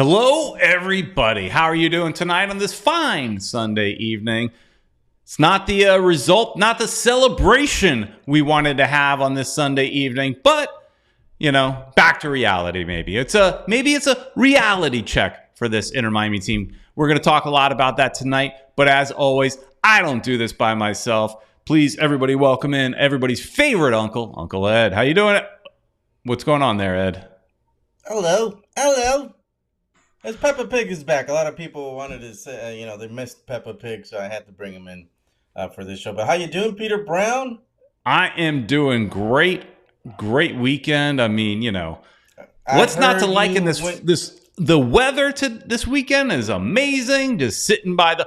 Hello, everybody. How are you doing tonight on this fine Sunday evening? It's not the result, not the celebration we wanted to have on this Sunday evening, but back to reality. Maybe it's a reality check for this Inter Miami team. We're going to talk a lot about that tonight, but as always, I don't do this by myself. Please, everybody, welcome in everybody's favorite uncle, Uncle Ed. How you doing? What's going on there, Ed? Hello. As Peppa Pig is back. A lot of people wanted to say, they missed Peppa Pig, so I had to bring him in for this show. But how you doing, Peter Brown? I am doing great. Great weekend. I mean, what's not to like in the weather to this weekend is amazing. Just sitting by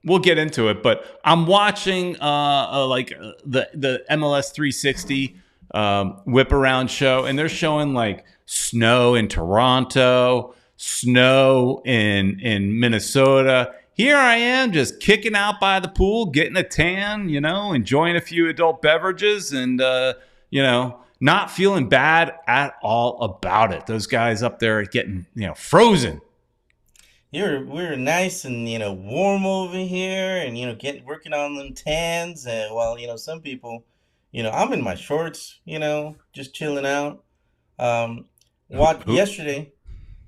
we'll get into it, but I'm watching the MLS 360 whip around show, and they're showing like snow in Toronto, snow in Minnesota. Here I am just kicking out by the pool, getting a tan, enjoying a few adult beverages and, not feeling bad at all about it. Those guys up there are getting, frozen. We're nice and, warm over here and, working on them tans. And while, some people, I'm in my shorts, just chilling out.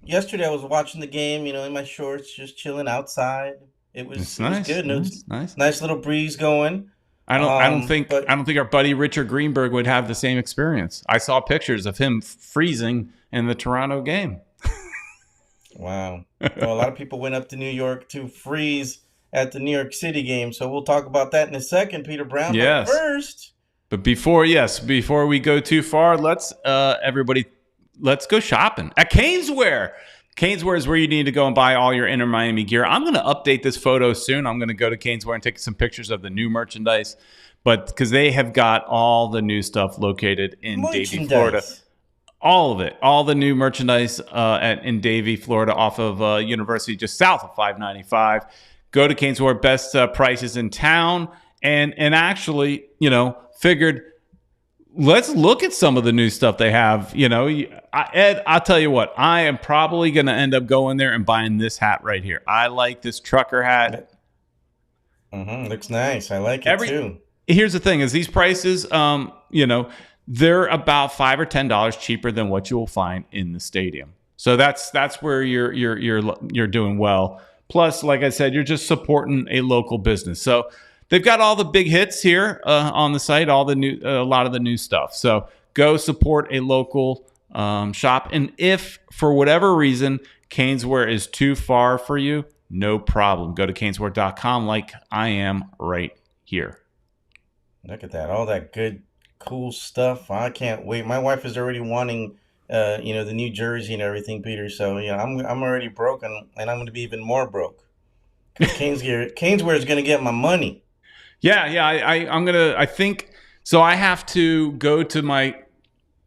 Yesterday I was watching the game, in my shorts, just chilling outside. It was good. Nice little breeze going. I don't think our buddy Richard Greenberg would have the same experience. I saw pictures of him freezing in the Toronto game. Wow. Well, a lot of people went up to New York to freeze at the New York City game, so we'll talk about that in a second, Peter Brown. Yes. But before we go too far, let's go shopping at Caneswear. Caneswear is where you need to go and buy all your Inter Miami gear. I'm going to update this photo soon. I'm going to go to Caneswear and take some pictures of the new merchandise, but because they have got all the new stuff located in Davie, Florida. All of it. All the new merchandise in Davie, Florida, off of University, just south of 595. Go to Caneswear, best prices in town, and actually, figured let's look at some of the new stuff they have. Ed, I'll tell you what, I am probably going to end up going there and buying this hat right here. I like this trucker hat. Looks nice. I like it too. Here's the thing: is these prices, they're about $5 or $10 cheaper than what you will find in the stadium. So that's where you're doing well. Plus, like I said, you're just supporting a local business. So they've got all the big hits here on the site, a lot of the new stuff. So go support a local shop. And if for whatever reason Caneswear is too far for you, no problem. Go to caneswear.com like I am right here. Look at that. All that good, cool stuff. I can't wait. My wife is already wanting, the new jersey and everything, Peter. So, I'm already broke and I'm going to be even more broke. Caneswear is going to get my money. Yeah. I think so. I have to go to my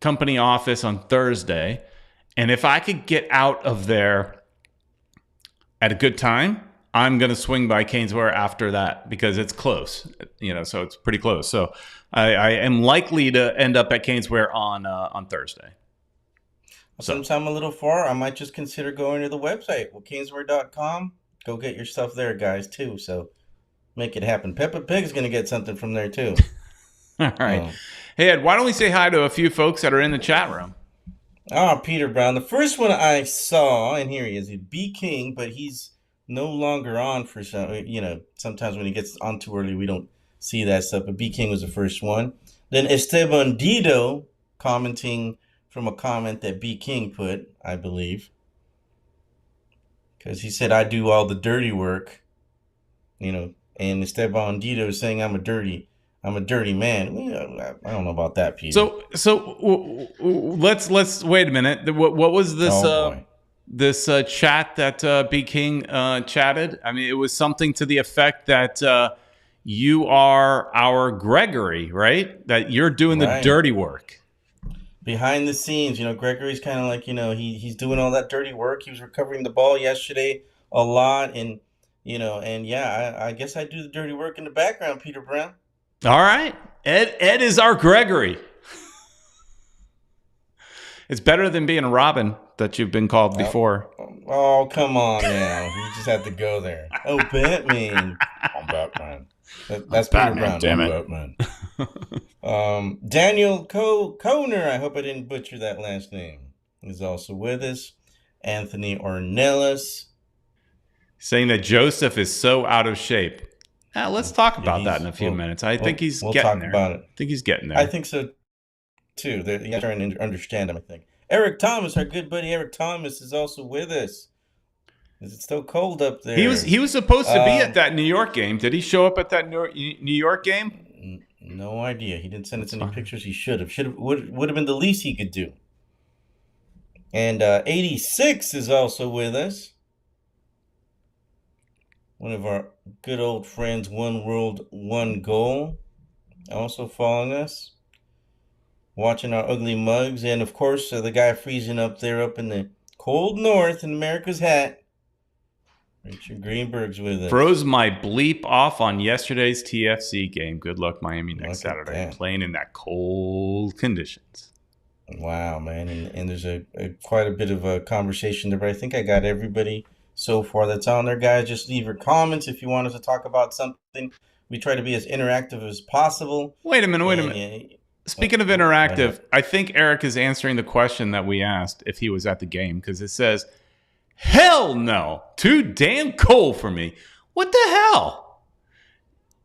company office on Thursday, and if I could get out of there at a good time, I'm going to swing by Caneswear after that because it's close, so it's pretty close. So I am likely to end up at Caneswear on Thursday. Since I'm a little far, I might just consider going to the website, caneswear.com. Go get your stuff there, guys, too. So make it happen. Peppa Pig's going to get something from there, too. All right. Hey, Ed, why don't we say hi to a few folks that are in the chat room? Peter Brown. The first one I saw, and here he is, B King, but he's no longer on for some, sometimes when he gets on too early, we don't see that stuff. But B King was the first one. Then Esteban Dido commenting from a comment that B King put, I believe. Because he said, I do all the dirty work, and Esteban Dido is saying I'm a dirty man. I don't know about that, Peter. So let's wait a minute. What was this this chat that B King chatted? I mean, it was something to the effect that you are our Gregory, right? That you're doing the dirty work. Behind the scenes, Gregory's kind of like, he's doing all that dirty work. He was recovering the ball yesterday a lot, and I guess I do the dirty work in the background, Peter Brown. All right. Ed is our Gregory. It's better than being a Robin that you've been called before. Oh, come on now. You just have to go there. Oh, Batman. I'm Batman. That's Peter Batman, Brown. damn I'm it. Batman. Daniel Koner, I hope I didn't butcher that last name, is also with us. Anthony Ornelas. Saying that Joseph is so out of shape. Now, let's talk about that in a few minutes. I think he's getting there. About it. I think he's getting there. I think so, too. You're trying to understand him, I think. Eric Thomas, our good buddy Eric Thomas, is also with us. Is it still cold up there? He was supposed to be at that New York game. Did he show up at that New York game? No idea. He didn't send us any pictures. He should have. Would have been the least he could do. And 86 is also with us. One of our good old friends, One World, One Goal, also following us. Watching our ugly mugs. And, of course, the guy freezing up there up in the cold north in America's hat. Richard Greenberg's with us. Froze my bleep off on yesterday's TFC game. Good luck, Miami, next Saturday. Playing in that cold conditions. Wow, man. And there's quite a bit of a conversation there, but I think I got everybody so far that's on there, guys. Just leave your comments if you want us to talk about something. We try to be as interactive as possible. Wait a minute. Speaking of interactive, I think Eric is answering the question that we asked if he was at the game, because it says, hell no, too damn cold for me. What the hell?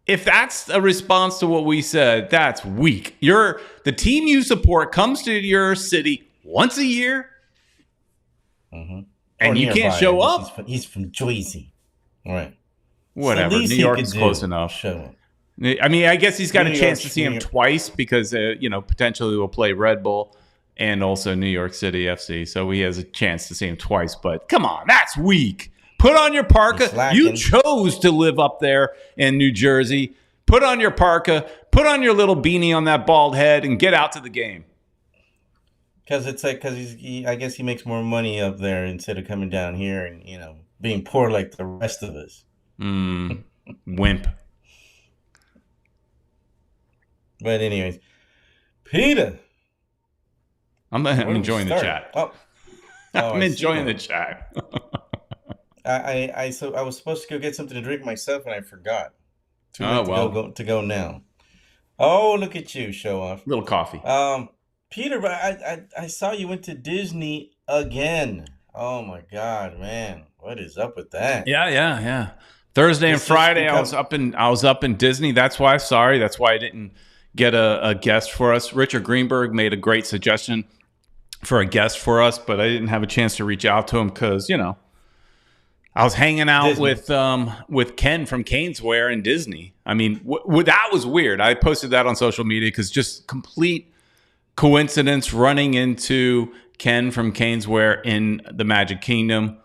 If that's a response to what we said, that's weak. The team you support comes to your city once a year, and you can't show up. He's from Jersey, right? Whatever. New York is close enough. Show up. I mean, I guess he's got a chance to see him twice because, potentially we'll play Red Bull and also New York City FC. So he has a chance to see him twice. But come on, that's weak. Put on your parka. You chose to live up there in New Jersey. Put on your parka. Put on your little beanie on that bald head and get out to the game. Because I guess he makes more money up there instead of coming down here and, being poor like the rest of us. Wimp. But anyways, Peter. I'm enjoying the chat. I'm enjoying the chat. I was supposed to go get something to drink myself and I forgot. Too late to go now. Oh, look at you, show off. Little coffee. Peter, I saw you went to Disney again. Oh my God, man, what is up with that? Yeah. Thursday and Friday, I was up in Disney. That's why I didn't get a guest for us. Richard Greenberg made a great suggestion for a guest for us, but I didn't have a chance to reach out to him because, I was hanging out with Ken from Caneswear in Disney. I mean, that was weird. I posted that on social media because just complete coincidence running into Ken from Caneswear in the Magic Kingdom.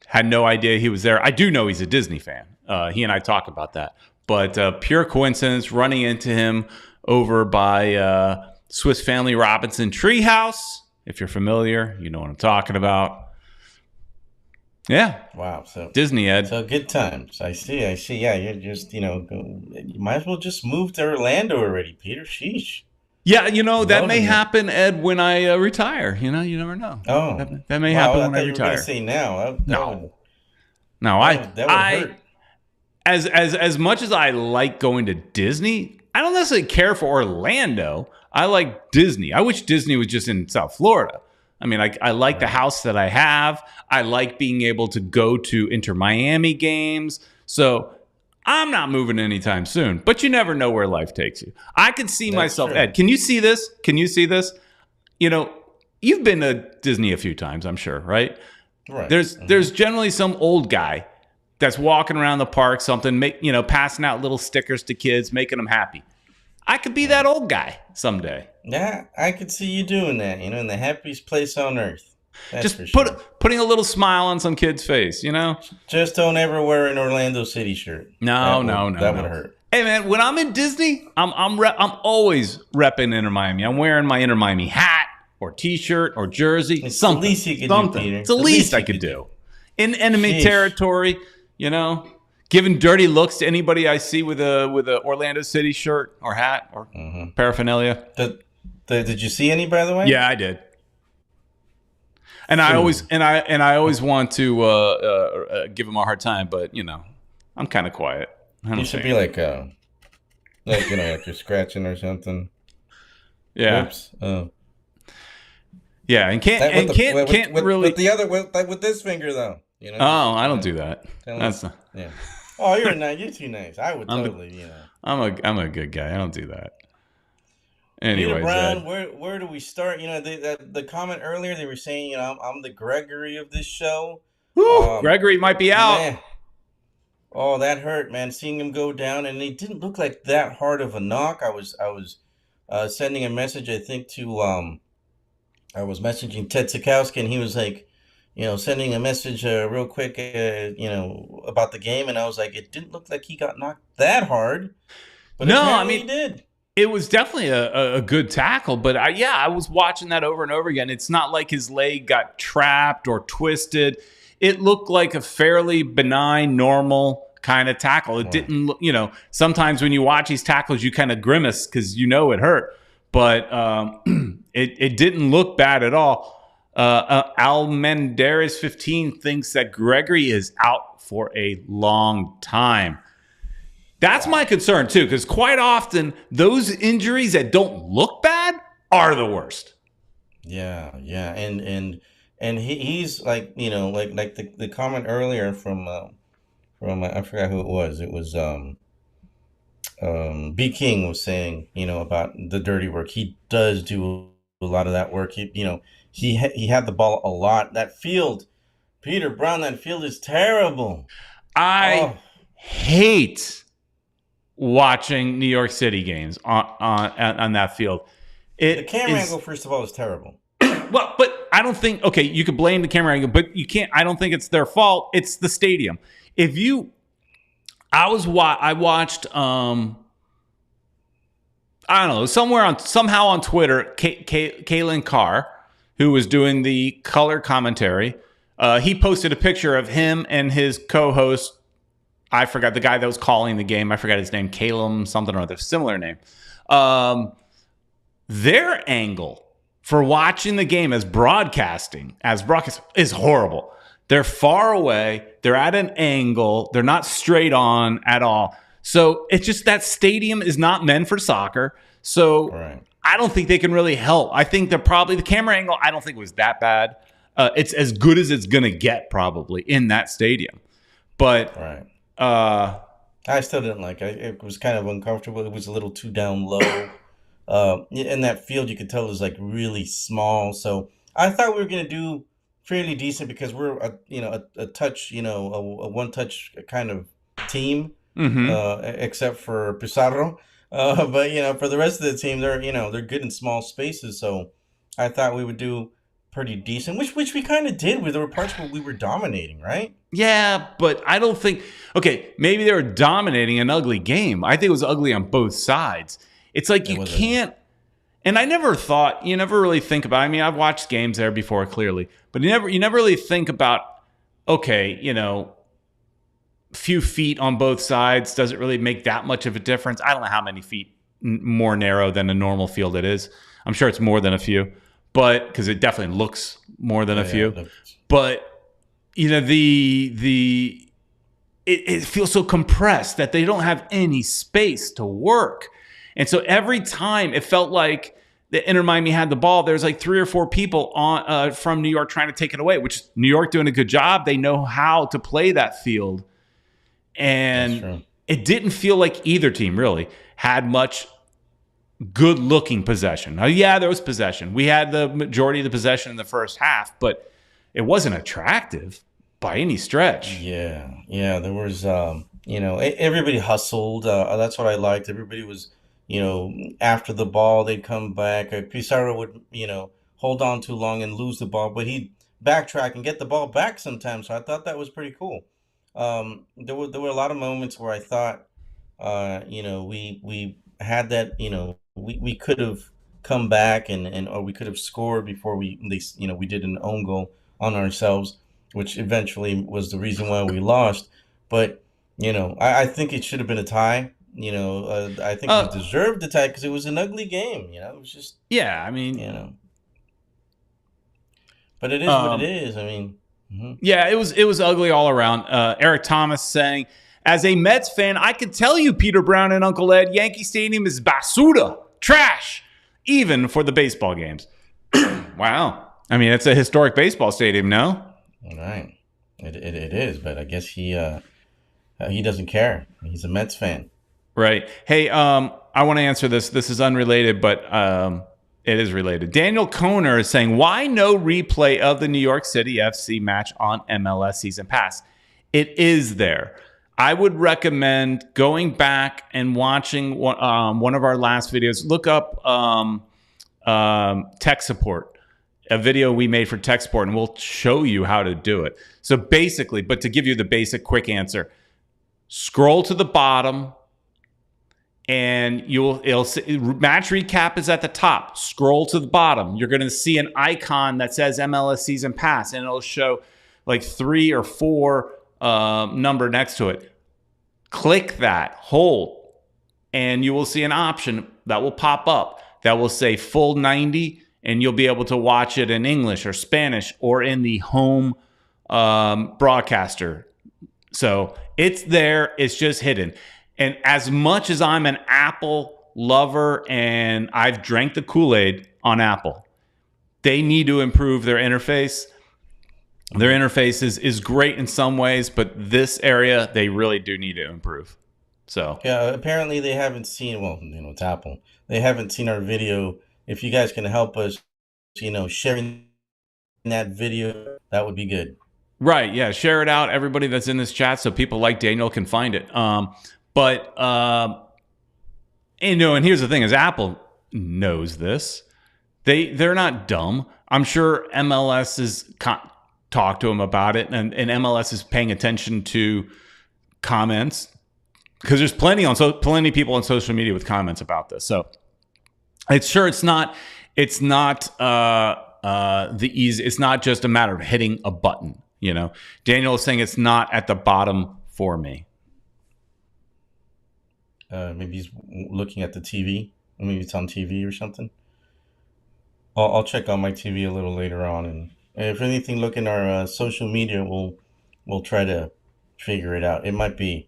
Had no idea he was there. I do know he's a Disney fan. He and I talk about that. But pure coincidence running into him over by Swiss Family Robinson Treehouse. If you're familiar, you know what I'm talking about. Yeah. Wow. So Disney, Ed. So good times. I see. Yeah, you're just, you might as well just move to Orlando already, Peter. Sheesh. Yeah, that may happen, Ed, when I retire. You never know. Oh. That may happen when I retire. You were going to say now. That would hurt. As much as I like going to Disney, I don't necessarily care for Orlando. I like Disney. I wish Disney was just in South Florida. I mean, I like the house that I have. I like being able to go to Inter-Miami games. So I'm not moving anytime soon. But you never know where life takes you. I could see myself, true. Ed, can you see this? You've been to Disney a few times, I'm sure, right? Right. There's generally some old guy that's walking around the park, passing out little stickers to kids, making them happy. I could be that old guy someday. Yeah, I could see you doing that, in the happiest place on earth. That's just putting a little smile on some kid's face, Just don't ever wear an Orlando City shirt. No. That would hurt. Hey man, when I'm in Disney, I'm always repping Inter Miami. I'm wearing my Inter Miami hat or T-shirt or jersey. It's something. the least you could do, Peter. It's the least I could do. In enemy territory, giving dirty looks to anybody I see with a Orlando City shirt or hat or paraphernalia. Did you see any, by the way? Yeah, I did. And I always Food. I always want to give him a hard time, but I'm kind of quiet. I You don't should say be anything. like like you're scratching or something. Yeah, Whoops. yeah, and That can't with really. the other with this finger though. Just Oh, I don't do that. kind of That's not, yeah. Oh, you're nice. You're too nice. I would I'm a totally. I'm a good guy. I don't do that. Peter Anyways, Brown, Ed. where do we start? The comment earlier they were saying, I'm the Gregory of this show. Whew, Um, Gregory might be out. man, oh that hurt, man. Seeing him go down, and it didn't look like that hard of a knock. I was sending a message, I think I was messaging Ted Sikowski, and he was like, sending a message real quick, about the game, and I was like, it didn't look like he got knocked that hard, but No, I apparently he mean did. it was definitely a good tackle, but I was watching that over and over again. It's not like his leg got trapped or twisted. It looked like a fairly benign, normal kind of tackle. It Right. didn't look, sometimes when you watch these tackles, you kind of grimace because it hurt, but it didn't look bad at all. Almendares 15 thinks that Gregory is out for a long time. That's my Wow. concern too, because quite often those injuries that don't look bad are the worst. Yeah, yeah, and he's like like the comment earlier from I forgot who it was. It was B King was saying about the dirty work. He does do a lot of that work. He had the ball a lot. That field, Peter Brown, that field is terrible. I Oh, hate watching New York City games on that field. the It camera is angle first of all is terrible. well, but I don't think okay, you could blame the camera angle, but you can't. I don't think it's their fault. It's the stadium. If you, I watched I don't know, somehow on Twitter, Kaylin Carr, who was doing the color commentary, he posted a picture of him and his co-host. I forgot the guy that was calling the game. I forgot his name, Calum something or other, similar name. Um, their angle for watching the game as broadcast is horrible. They're far away. They're at an angle. They're not straight on at all. So it's just that stadium is not meant for soccer. So Right, I don't think they can really help. I think they're probably the camera angle. I don't think it was that bad. It's as good as it's going to get probably in that stadium. But right. uh, I still didn't like it. It was kind of uncomfortable. It was a little too down low. In that field, you could tell it was like really small. So I thought we were gonna do fairly decent because we're a touch, a one touch kind of team, mm-hmm. except for Pizarro. But for the rest of the team, they're good in small spaces. So I thought we would do pretty decent, which we kind of did. There were parts where we were dominating, right? Yeah, but I don't think. Okay, maybe they were dominating an ugly game. I think it was ugly on both sides. It's like It you was ugly. can't. And I never thought. You never really think about. I mean, I've watched games there before, clearly, but you never really think about. Okay, few feet on both sides doesn't really make that much of a difference. I don't know how many feet more narrow than a normal field it is. I'm sure it's more than a few, but because it definitely looks more than Oh a yeah, few. But it feels so compressed that they don't have any space to work. And so every time it felt like the Inter Miami had the ball, there's like three or four people on from New York trying to take it away, which New York doing a good job. They know how to play that field. that's And true. it didn't feel like either team really had much good looking possession. Now, yeah, there was possession. We had the majority of the possession in the first half, but it wasn't attractive by any stretch. Yeah, yeah. There was, everybody hustled. That's what I liked. Everybody was, after the ball, they'd come back. Pizarro would, hold on too long and lose the ball, but he'd backtrack and get the ball back sometimes. So I thought that was pretty cool. There were a lot of moments where I thought, we had that, we could have come back and or we could have scored before we did an own goal on ourselves, which eventually was the reason why we lost. But I think it should have been a tie. I think we Uh, deserved the tie because it was an ugly game. It was just yeah, I you mean, know But it is what it is. I mean, Yeah, it was ugly all around. Eric Thomas saying, as a Mets fan, I can tell you, Peter Brown and Uncle Ed, Yankee Stadium is basura, trash, even for the baseball games. Wow. I mean, it's a historic baseball stadium, no? all right, it is. But I guess he doesn't care. He's a Mets fan. Right. Hey, I want to answer this. This is unrelated, but it is related. Daniel Kohner is saying, why no replay of the New York City FC match on MLS Season Pass? It is there. I would recommend going back and watching one of our last videos. Look up tech support, a video we made for tech support, and we'll show you how to do it. So basically, but to give you the basic quick answer, scroll to the bottom, and it'll see, match recap is at the top. Scroll to the bottom. You're going to see an icon that says MLS Season Pass, and it'll show like 3 or 4 number next to it. Click that, hold, and you will see an option that will pop up that will say full 90, and you'll be able to watch it in English or Spanish or in the home broadcaster. So it's there. It's just hidden. And as much as I'm an Apple lover and I've drank the Kool-Aid on Apple, they need to improve their interface. Their interface is great in some ways, but this area, they really do need to improve. So yeah, apparently they haven't seen, well, it's Apple. They haven't seen our video. If you guys can help us, sharing that video, that would be good. Right, yeah, share it out, everybody that's in this chat, so people like Daniel can find it. But and here's the thing: is Apple knows this. They're not dumb. I'm sure MLS is talked to them about it, and MLS is paying attention to comments because there's plenty of people on social media with comments about this. So it's not the easy. It's not just a matter of hitting a button. Daniel is saying it's not at the bottom for me. Maybe he's looking at the TV. Maybe it's on TV or something. I'll check on my TV a little later on, and if anything, look in our social media. We'll try to figure it out. It might be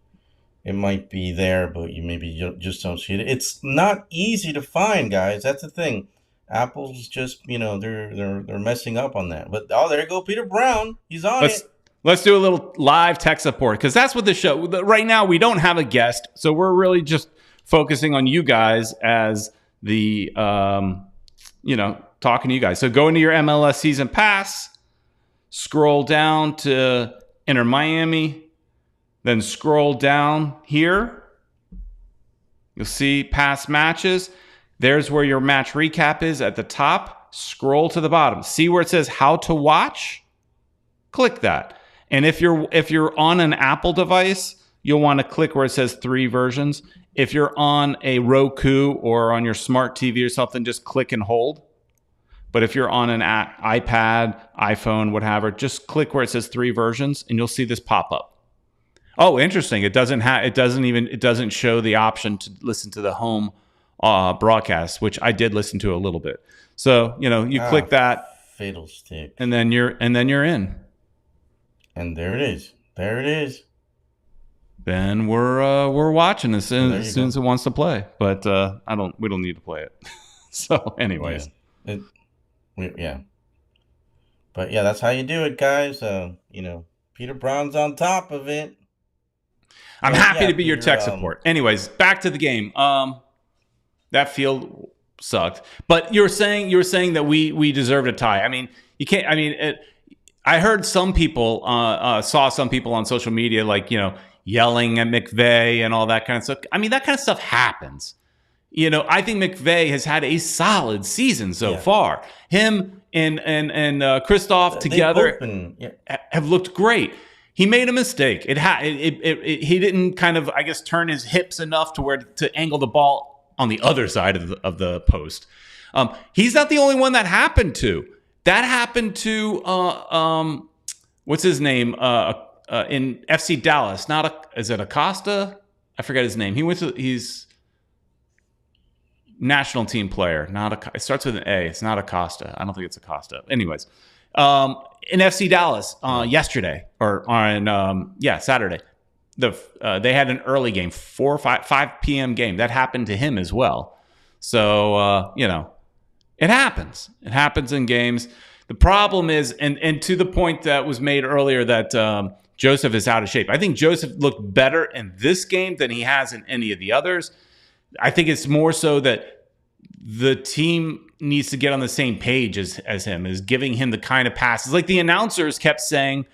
there, but you just don't see it. It's not easy to find, guys. That's the thing. Apple's just they're messing up on that. But there you go, Peter Brown. He's on it. Let's do a little live tech support because that's what the show. Right now, we don't have a guest, so we're really just focusing on you guys as the talking to you guys. So go into your MLS Season Pass, scroll down to Inter Miami, then scroll down here. You'll see past matches. There's where your match recap is at the top. Scroll to the bottom. See where it says how to watch? Click that. And if you're on an Apple device, you'll want to click where it says 3 versions. If you're on a Roku or on your smart TV or something, just click and hold. But if you're on an iPad, iPhone, whatever, just click where it says 3 versions, and you'll see this pop up. Oh, interesting! It doesn't show the option to listen to the home broadcast, which I did listen to a little bit. So you click that fatal stick, and then you're in. And there it is. There it is. Then we're watching as soon as it wants to play. But we don't need to play it. So, anyways. Yeah. But yeah, that's how you do it, guys. Peter Brown's on top of it. I'm happy to be your tech support. Anyways, back to the game. That field sucked. But you're saying that we deserved a tie. I mean, you can't. I mean, I heard some people saw some people on social media yelling at McVay and all that kind of stuff. I mean, that kind of stuff happens. I think McVay has had a solid season so far. Him and Kristoff together have looked great. He made a mistake. He didn't kind of, I guess, turn his hips enough to angle the ball on the other side of the post. He's not the only one that happened to. That happened to what's his name in FC Dallas? Is it Acosta? I forget his name. He's national team player. It starts with an A. It's not Acosta. I don't think it's Acosta. Anyways, In FC Dallas yesterday or on Saturday. They had an early game, 5 p.m. game. That happened to him as well. So, it happens. It happens in games. The problem is, and to the point that was made earlier that Joseph is out of shape. I think Joseph looked better in this game than he has in any of the others. I think it's more so that the team needs to get on the same page as him, is giving him the kind of passes. Like the announcers kept saying,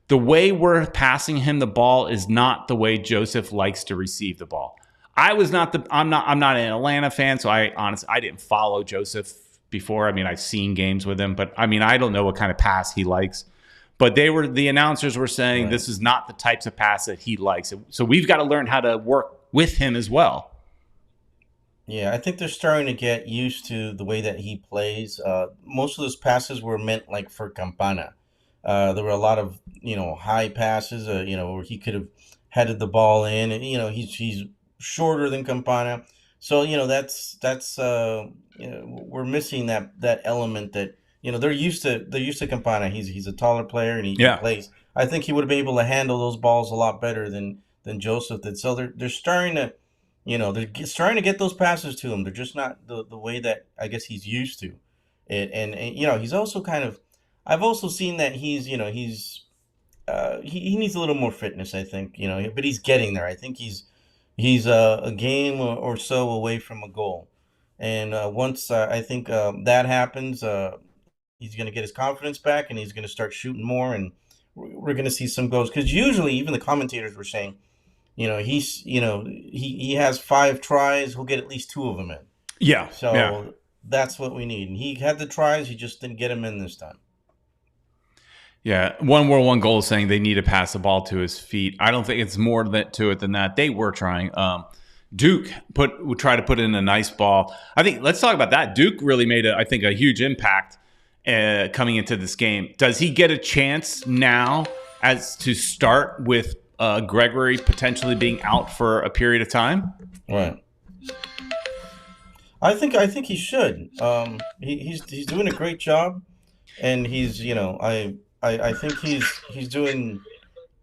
the way we're passing him the ball is not the way Joseph likes to receive the ball. I'm not an Atlanta fan, so I didn't follow Joseph before. I mean, I've seen games with him, but I mean, I don't know what kind of pass he likes. But the announcers were saying This is not the types of pass that he likes. So we've got to learn how to work with him as well. Yeah, I think they're starting to get used to the way that he plays. Most of those passes were meant like for Campana. There were a lot of high passes, where he could have headed the ball in, and he's shorter than Campana, so that's we're missing that element that they're used to Campana. He's a taller player and he plays. I think he would have been able to handle those balls a lot better than Joseph did. So they're starting to they're starting to get those passes to him. They're just not the way that I guess he's used to it, and he's also kind of. I've also seen that he needs a little more fitness, I think, but he's getting there. I think he's a game or so away from a goal. And once I think that happens, he's going to get his confidence back and he's going to start shooting more. And we're going to see some goals. Because usually even the commentators were saying, he has 5 tries. He'll get at least 2 of them in. Yeah. So that's what we need. And he had the tries. He just didn't get them in this time. Yeah, One World One Goal is saying they need to pass the ball to his feet. I don't think it's more to it than that. They were trying. Duke would try to put in a nice ball. I think let's talk about that. Duke really made a huge impact coming into this game. Does he get a chance now as to start with Gregory potentially being out for a period of time? Right. I think he should. He's doing a great job, and he's I think he's doing,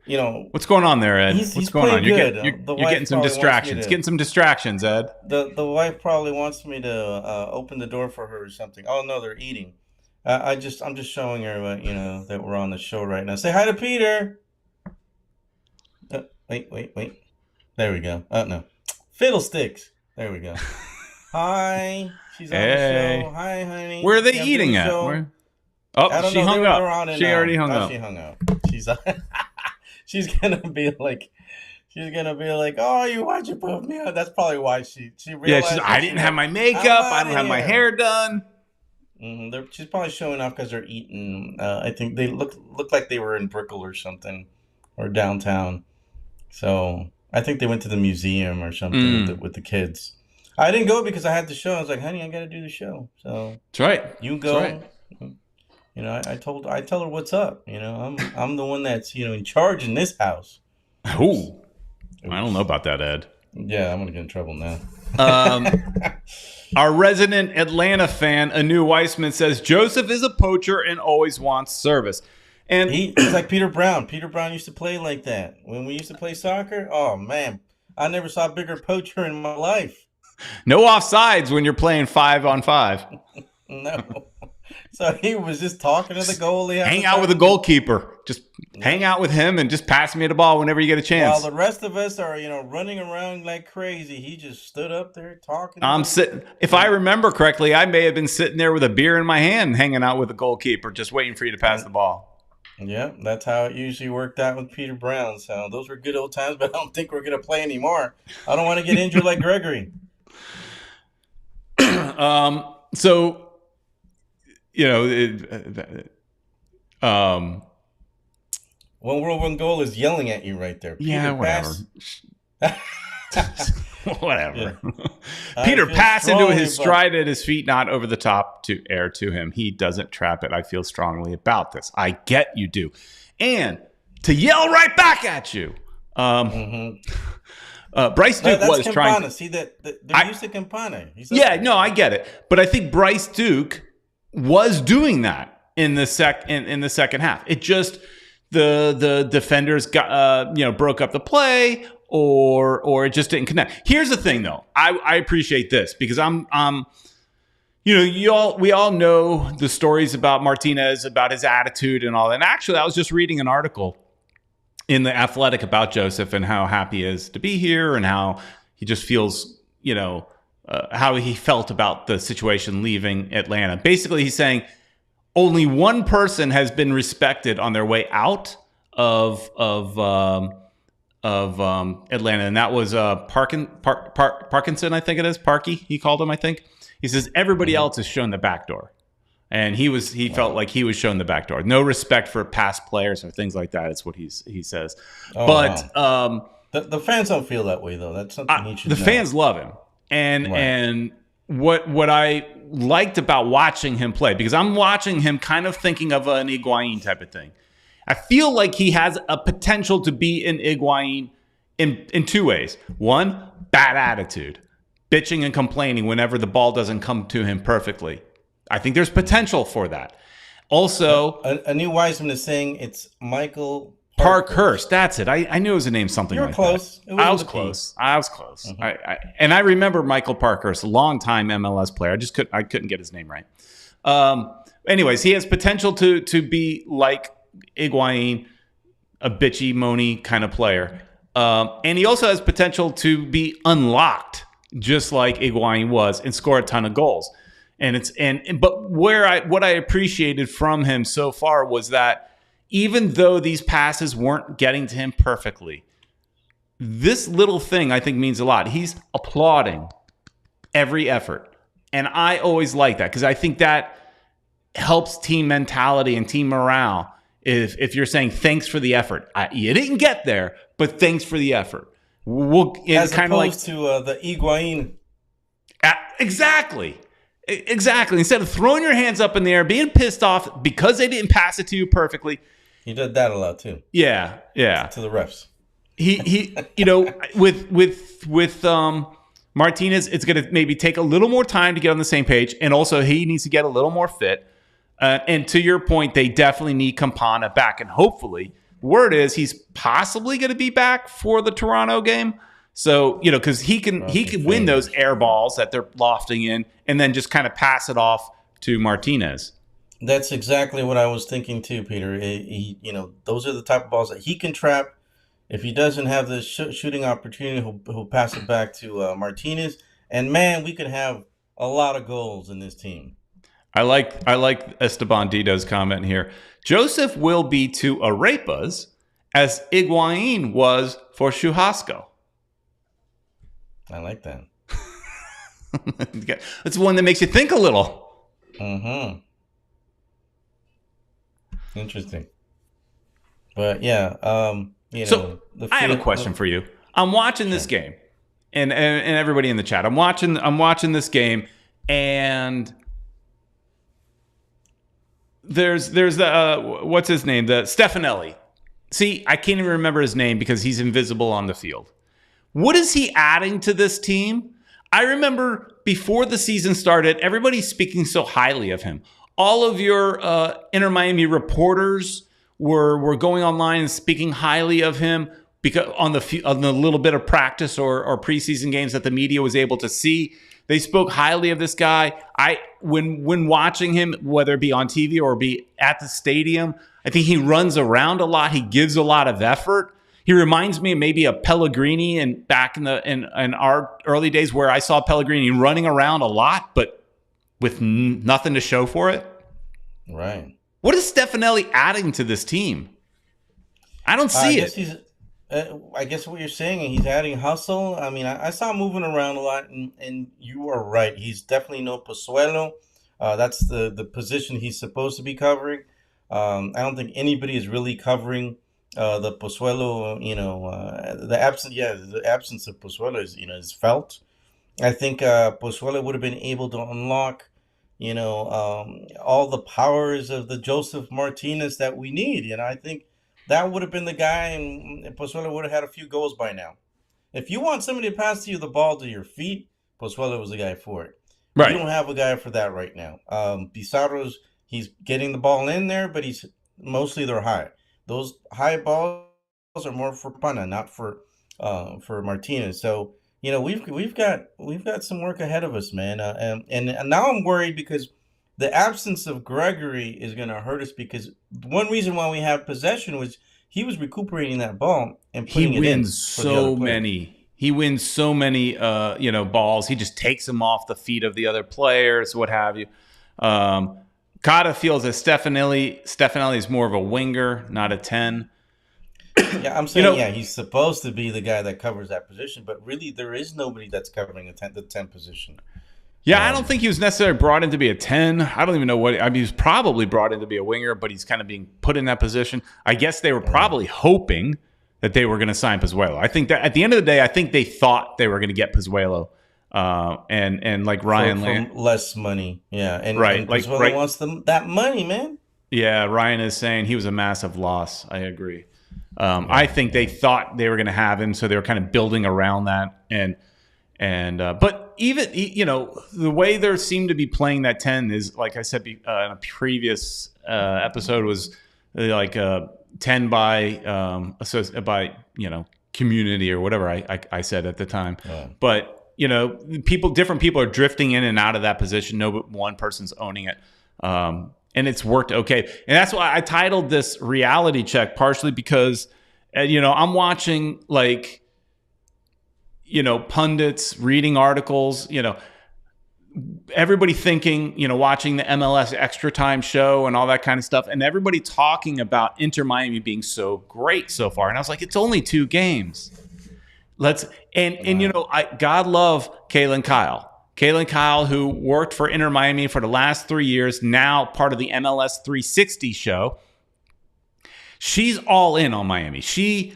What's going on there, Ed? He's What's going on? You're getting some distractions. Getting some distractions, Ed. The wife probably wants me to open the door for her or something. Oh no, they're eating. I'm just showing her that we're on the show right now. Say hi to Peter. Wait. There we go. Oh no, fiddlesticks. There we go. Hi. She's on the show. Hi, honey. Where are they eating at? She hung up. She already hung up. She hung up. She's gonna be like, oh, why'd you put me out? That's probably why she realized. Yeah, I didn't have my makeup. I didn't have my hair done. Mm-hmm. She's probably showing off because they're eating. I think they look like they were in Brickell or something, or downtown. So I think they went to the museum or something with the kids. I didn't go because I had the show. I was like, honey, I got to do the show. So that's right. You go. That's right. I tell her what's up. I'm the one that's in charge in this house. Ooh. I don't know about that, Ed. Yeah, I'm gonna get in trouble now. Our resident Atlanta fan, Anu Weissman, says Joseph is a poacher and always wants service. And he's like Peter Brown. Peter Brown used to play like that when we used to play soccer. Oh man, I never saw a bigger poacher in my life. No offsides when you're playing 5-on-5. No. So he was just talking to the goalie. Hang out with the goalkeeper. Just hang out with him and just pass me the ball whenever you get a chance. While the rest of us are, running around like crazy, he just stood up there talking. I'm sitting. If I remember correctly, I may have been sitting there with a beer in my hand, hanging out with the goalkeeper, just waiting for you to pass the ball. Yeah, that's how it usually worked out with Peter Brown. So those were good old times, but I don't think we're going to play anymore. I don't want to get injured like Gregory. So, One World One Goal is yelling at you right there. Peter, yeah, whatever. Whatever. Yeah. Peter passed into his stride at his feet, not over the top to air to him. He doesn't trap it. I feel strongly about this. I get you do. And to yell right back at you. Bryce Duke was Campana. trying to see that they're used to Campana. I get it. But I think Bryce Duke was doing that in the second half. It just the defenders got broke up the play, or it just didn't connect. Here's the thing, though. I appreciate this because we all know the stories about Martinez, about his attitude and all that. And actually, I was just reading an article in The Athletic about Josef and how happy he is to be here and how he just feels, how he felt about the situation leaving Atlanta. Basically, he's saying only one person has been respected on their way out of Atlanta, and that was Parkinson, I think it is. Parky, he called him, I think. He says everybody else is shown the back door. And he felt like he was shown the back door. No respect for past players or things like that. It's what he says. Oh, but wow. The fans don't feel that way, though. That's something he should know. Fans love him. And what I liked about watching him play, because I'm watching him kind of thinking of an Higuain type of thing. I feel like he has a potential to be an Higuain in two ways. One, bad attitude. Bitching and complaining whenever the ball doesn't come to him perfectly. I think there's potential for that. Also, a new Wiseman is saying it's Michael Parkhurst. That's it. I knew it was a name something like close. That. I was close. Mm-hmm. And I remember Michael Parkhurst, a long-time MLS player. I couldn't get his name right. Anyways, he has potential to be like Higuain, a bitchy, moany kind of player. And he also has potential to be unlocked, just like Higuain was, and score a ton of goals. But what I appreciated from him so far was that even though these passes weren't getting to him perfectly, this little thing I think means a lot. He's applauding every effort. And I always like that because I think that helps team mentality and team morale. If you're saying thanks for the effort, you didn't get there, but thanks for the effort. As opposed to the Higuain. Exactly. Instead of throwing your hands up in the air, being pissed off because they didn't pass it to you perfectly. He did that a lot too. Yeah. To the refs. He with Martinez, it's going to maybe take a little more time to get on the same page, and also he needs to get a little more fit. And to your point, they definitely need Campana back, and hopefully, word is he's possibly going to be back for the Toronto game. So, because he can win those air balls that they're lofting in and then just kind of pass it off to Martinez. That's exactly what I was thinking too, Peter. Those are the type of balls that he can trap. If he doesn't have the shooting opportunity, he'll pass it back to Martinez. And man, we could have a lot of goals in this team. I like Esteban Dito's comment here. Josef will be to Arepas as Higuain was for Churrasco. I like that. It's one that makes you think a little. Mm-hmm. Interesting. But yeah, So I have a question for you. I'm watching this game, and everybody in the chat. I'm watching this game, and there's the what's his name? The Stefanelli. See, I can't even remember his name because he's invisible on the field. What is he adding to this team? I remember before the season started, everybody's speaking so highly of him. All of your Inter Miami reporters were going online and speaking highly of him because on the little bit of practice or preseason games that the media was able to see. They spoke highly of this guy. When watching him, whether it be on TV or be at the stadium, I think he runs around a lot. He gives a lot of effort. He reminds me maybe of Pellegrini and back in our early days where I saw Pellegrini running around a lot, but with nothing to show for it. Right. What is Stefanelli adding to this team? I don't see it. I guess what you're saying, he's adding hustle. I mean, I saw him moving around a lot, and you are right. He's definitely no Pozuelo. That's the position he's supposed to be covering. I don't think anybody is really covering the Pozuelo. The absence of Pozuelo is felt. I think Pozuelo would have been able to unlock, all the powers of the Josef Martinez that we need. I think that would have been the guy, and Pozuelo would have had a few goals by now. If you want somebody to pass you the ball to your feet, Pozuelo was the guy for it. Right. You don't have a guy for that right now. Pizarro's, He's getting the ball in there, but he's mostly they're high. Those high balls are more for Pana, not for Martinez. So we've got some work ahead of us, man. And now I'm worried because the absence of Gregory is going to hurt us because one reason why we have possession was he was recuperating that ball and He putting it in wins for the other so player. many. He wins so many, balls. He just takes them off the feet of the other players, what have you. Kata feels that Stefanelli is more of a winger, not a 10. Yeah, I'm You saying, know, yeah, he's supposed to be the guy that covers that position, but really there is nobody that's covering the 10 position. yeah, I don't Um, think he was necessarily brought in to be a 10. I don't even know what. I mean, he was probably brought in to be a winger, but he's kind of being put in that position. I guess they were yeah. probably hoping that they were going to sign Pozuelo. I think that at the end of the day, I think they thought they were going to get Pozuelo, and like for Ryan, less money, yeah, and right, like Pozuelo right, wants that money, man. yeah. Ryan is saying he was a massive loss. I agree. I Yeah, think they yeah, thought they were going to have him, so they were kind of building around that, but even the way they seem to be playing that 10 is like I said in a previous episode was like 10 by community or whatever I said at the time, yeah. but different people are drifting in and out of that position. No, but one person's owning it. And it's worked okay. And that's why I titled this reality check, partially because, I'm watching like, pundits reading articles, everybody thinking, watching the MLS Extra Time show and all that kind of stuff. And everybody talking about Inter Miami being so great so far. And I was like, it's only 2 games. Right. I God love Kaylin Kyle. Kaylin Kyle, who worked for Inter Miami for the last 3 years, now part of the MLS 360 show. She's all in on Miami. She,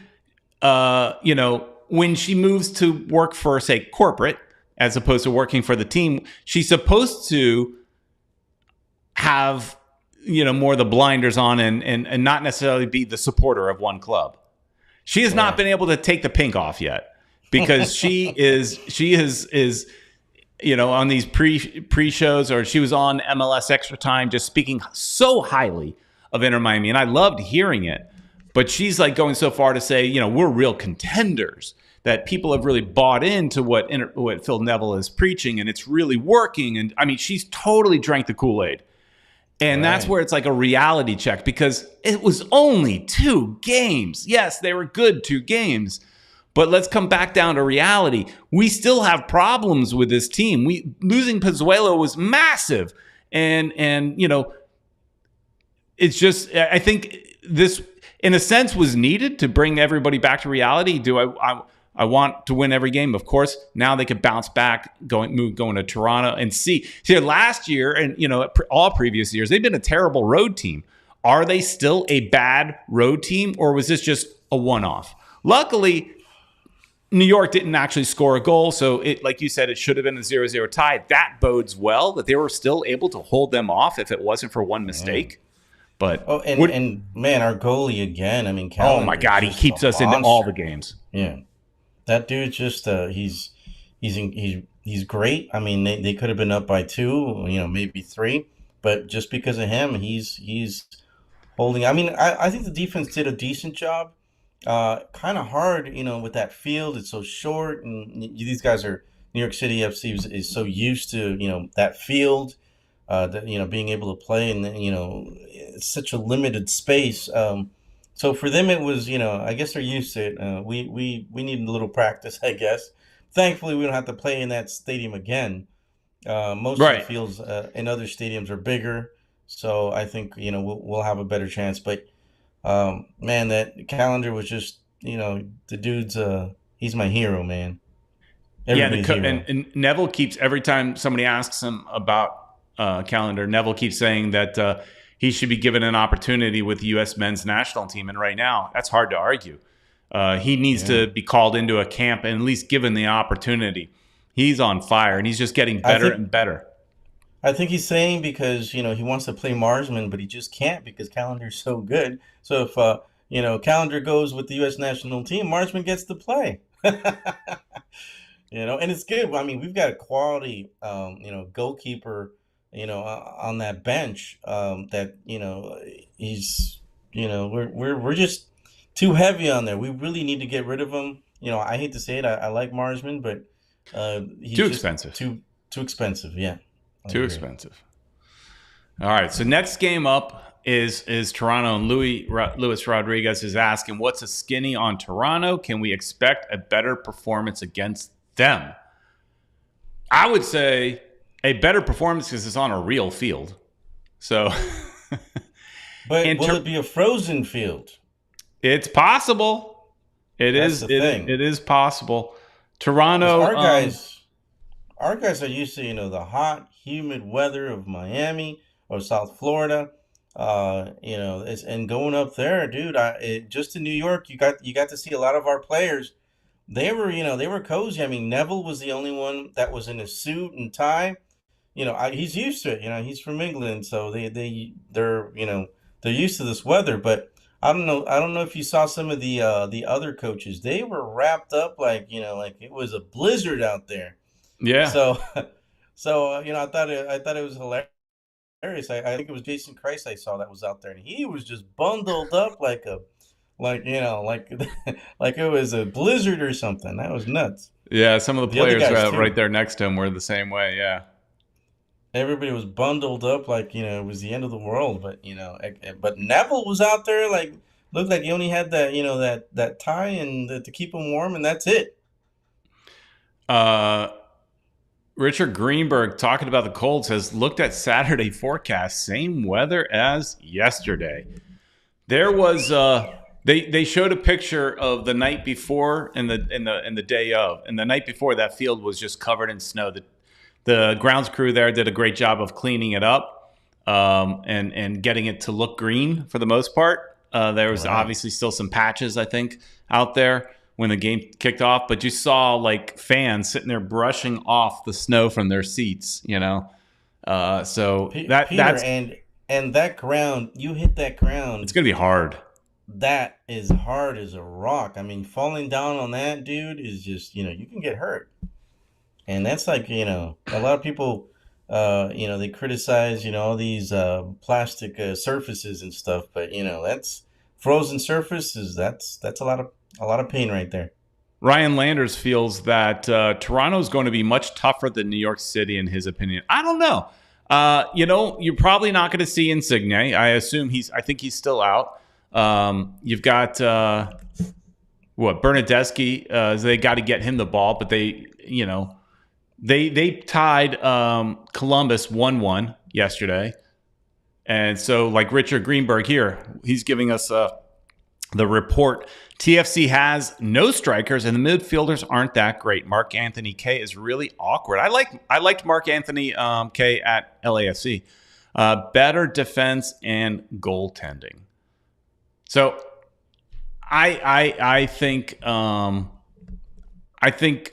when she moves to work for, say, corporate, as opposed to working for the team, she's supposed to have, more of the blinders on and not necessarily be the supporter of one club. She has not Yeah. been able to take the pink off yet because she is on these pre shows, or she was on MLS Extra Time just speaking so highly of Inter Miami, and I loved hearing it. But she's like going so far to say, we're real contenders, that people have really bought into what Phil Neville is preaching, and it's really working. And I mean, she's totally drank the Kool-Aid. And that's Right. where it's like a reality check, because it was only 2 games. Yes, they were good 2 games. But let's come back down to reality. We still have problems with this team. Losing Pozuelo was massive. And it's just, I think this in a sense was needed to bring everybody back to reality. I want to win every game, of course. Now they could bounce back, going to Toronto and see. Last year and all previous years, they've been a terrible road team. Are they still a bad road team, or was this just a one-off? Luckily, New York didn't actually score a goal, so like you said, it should have been a 0-0 tie. That bodes well that they were still able to hold them off if it wasn't for one Yeah. mistake. But Oh, and man, our goalie again. I mean, oh my Calendar is God, he just a keeps us into all the monster. games. Yeah, that dude's just he's great. I mean, they could have been up by 2, maybe 3, but just because of him, he's holding. I mean, I think the defense did a decent job. Kind of hard, with that field. It's so short, and these guys are New York City FC is so used to that field, that being able to play in it's such a limited space. So for them, it was I guess they're used to it. We need a little practice, I guess. Thankfully, we don't have to play in that stadium again. Most of the Right. fields in other stadiums are bigger, so I think we'll have a better chance. But man, that Calendar was just the dude's he's my hero, man. Yeah, Everybody's hero. and Neville keeps, every time somebody asks him about Calendar, Neville keeps saying that he should be given an opportunity with the U.S. men's national team. And right now, that's hard to argue. He needs Yeah, to be called into a camp and at least given the opportunity. He's on fire, and he's just getting I better think and better. I think he's saying because he wants to play Marsman, but he just can't because Calendar's so good. So if Calendar goes with the U.S. national team, Marsman gets to play. And it's good. I mean, we've got a quality, goalkeeper on that bench. That he's we're just too heavy on there. We really need to get rid of him. I hate to say it. I like Marsman, but he's Too just expensive. too expensive. Yeah, I Too agree. expensive. All right. So next game up is Toronto, and Luis Rodriguez is asking, what's a skinny on Toronto? Can we expect a better performance against them? I would say a better performance because it's on a real field. So, But will it be a frozen field? It's possible. That's the thing. It is possible. Toronto. Our guys are used to the hot, humid weather of Miami or South Florida. And going up there, dude. Just in New York, you got to see a lot of our players. They were cozy. I mean, Neville was the only one that was in a suit and tie. He's used to it. He's from England, so they're used to this weather. But I don't know. I don't know if you saw some of the other coaches. They were wrapped up like it was a blizzard out there. Yeah. So, I thought it was hilarious. I think it was Jason Christ I saw that was out there, and he was just bundled up like like it was a blizzard or something. That was nuts. Yeah, some of the other players guys, too. right there next to him were the same way. Yeah. Everybody was bundled up like it was the end of the world. But Neville was out there like looked like he only had that tie and to keep him warm, and that's it. Richard Greenberg, talking about the cold, says, looked at Saturday forecast, same weather as yesterday. There was they showed a picture of the night before and the day of, and the night before that field was just covered in snow. The grounds crew there did a great job of cleaning it up and getting it to look green for the most part. There was obviously still some patches, I think, out there when the game kicked off, but you saw like fans sitting there brushing off the snow from their seats, so that's and that ground, you hit that ground, it's gonna be hard. That is hard as a rock. I mean, falling down on that, dude, is just you can get hurt, and that's like a lot of people they criticize all these plastic surfaces and stuff, but that's frozen surfaces. That's a lot of pain right there. Ryan Landers feels that Toronto is going to be much tougher than New York City, in his opinion. I don't know. You're probably not going to see Insigne. I think he's still out. You've got Bernadeschi. They got to get him the ball, but they tied Columbus 1-1 yesterday, and so like Richard Greenberg here, he's giving us the report. TFC has no strikers, and the midfielders aren't that great. Mark Anthony K is really awkward. I liked Mark Anthony K at LAFC. Better defense and goaltending. So I think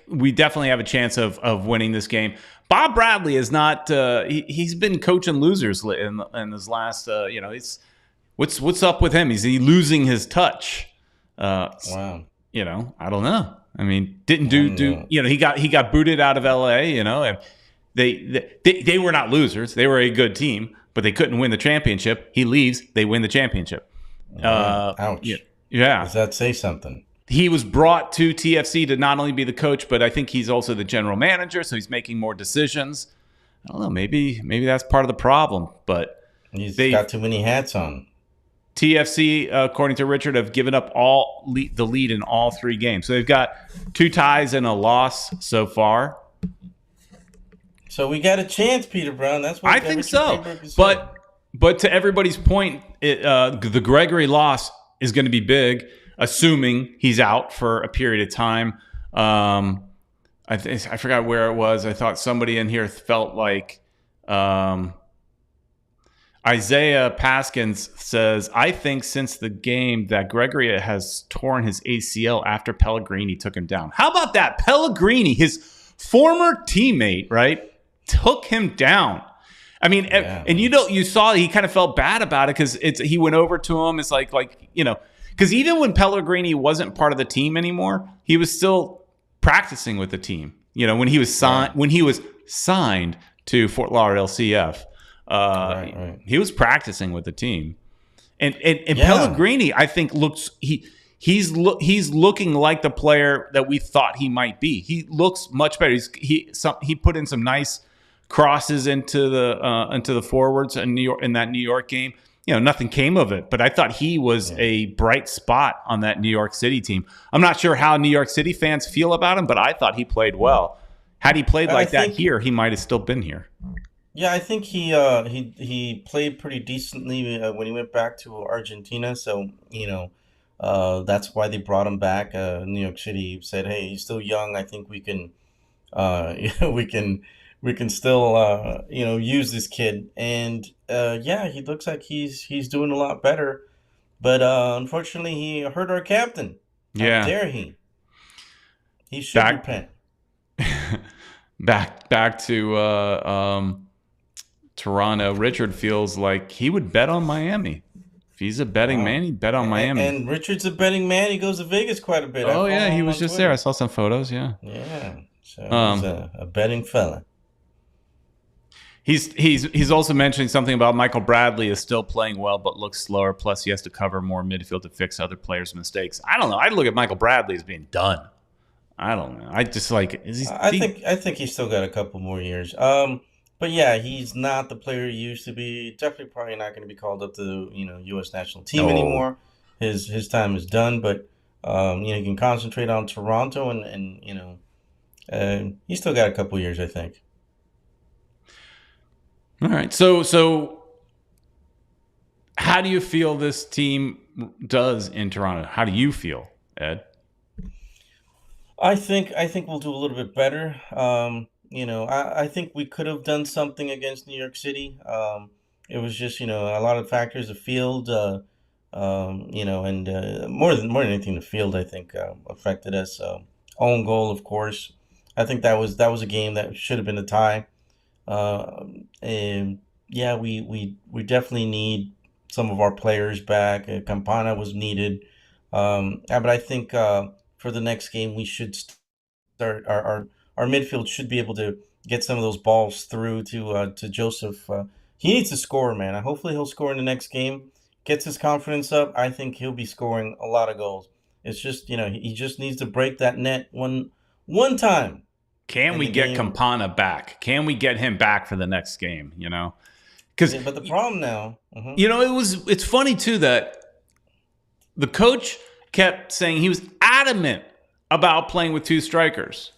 we definitely have a chance of winning this game. Bob Bradley is not. He's been coaching losers in his last. What's up with him? Is he losing his touch? Wow. I don't know. I mean, didn't do he got booted out of LA, and they were not losers. They were a good team, but they couldn't win the championship. He leaves, they win the championship. Ouch. Yeah. Does that say something? He was brought to TFC to not only be the coach, but I think he's also the general manager, so he's making more decisions. I don't know, maybe that's part of the problem, but he's got too many hats on. TFC, according to Richard, have given up the lead in all 3 games. So they've got 2 ties and a loss so far. So we got a chance, Peter Brown. That's what I think so. But to everybody's point, the Gregory loss is going to be big, assuming he's out for a period of time. I forgot where it was. I thought somebody in here felt like Isaiah Paskins says, I think since the game that Gregory has torn his ACL after Pellegrini took him down. How about that? Pellegrini, his former teammate, right, took him down. I mean, and you saw he kind of felt bad about it because he went over to him. It's like because even when Pellegrini wasn't part of the team anymore, he was still practicing with the team. When he was signed to Fort Lauderdale CF. Right. He was practicing with the team, and Yeah. Pellegrini, I think, he's looking like the player that we thought he might be. He looks much better. He put in some nice crosses into the forwards in that New York game. Nothing came of it, but I thought he was a bright spot on that New York City team. I'm not sure how New York City fans feel about him, but I thought he played well. Had he played like that here, he might have still been here. Yeah, I think he played pretty decently when he went back to Argentina. So that's why they brought him back. New York City said, "Hey, he's still young. I think we can we can still use this kid." And he looks like he's doing a lot better. But unfortunately, he hurt our captain. How dare he? He should repent. Back to Toronto. Richard feels like he would bet on Miami. If he's a betting man, he'd bet on Miami. And Richard's a betting man. He goes to Vegas quite a bit. Oh yeah, he was just there. I saw some photos. Yeah. So he's a betting fella. He's also mentioning something about Michael Bradley is still playing well but looks slower. Plus, he has to cover more midfield to fix other players' mistakes. I don't know. I look at Michael Bradley as being done. I don't know. I just like. I think he's still got a couple more years. But yeah, he's not the player he used to be. Definitely, probably not going to be called up to the U.S. national team anymore. His time is done. But he can concentrate on Toronto, and he's still got a couple years, I think. All right. So how do you feel this team does in Toronto? How do you feel, Ed? I think we'll do a little bit better. I think we could have done something against New York City. It was just a lot of factors. The field, and more than anything, the field I think affected us. Own goal, of course. I think that was a game that should have been a tie. And yeah, we definitely need some of our players back. Campana was needed, but I think for the next game we should start our midfield should be able to get some of those balls through to Joseph. He needs to score, man. Hopefully he'll score in the next game. Gets his confidence up. I think he'll be scoring a lot of goals. It's just he just needs to break that net one time. Can we get Campana back? Can we get him back for the next game? Because but the problem now, it's funny too that the coach kept saying he was adamant about playing with two strikers.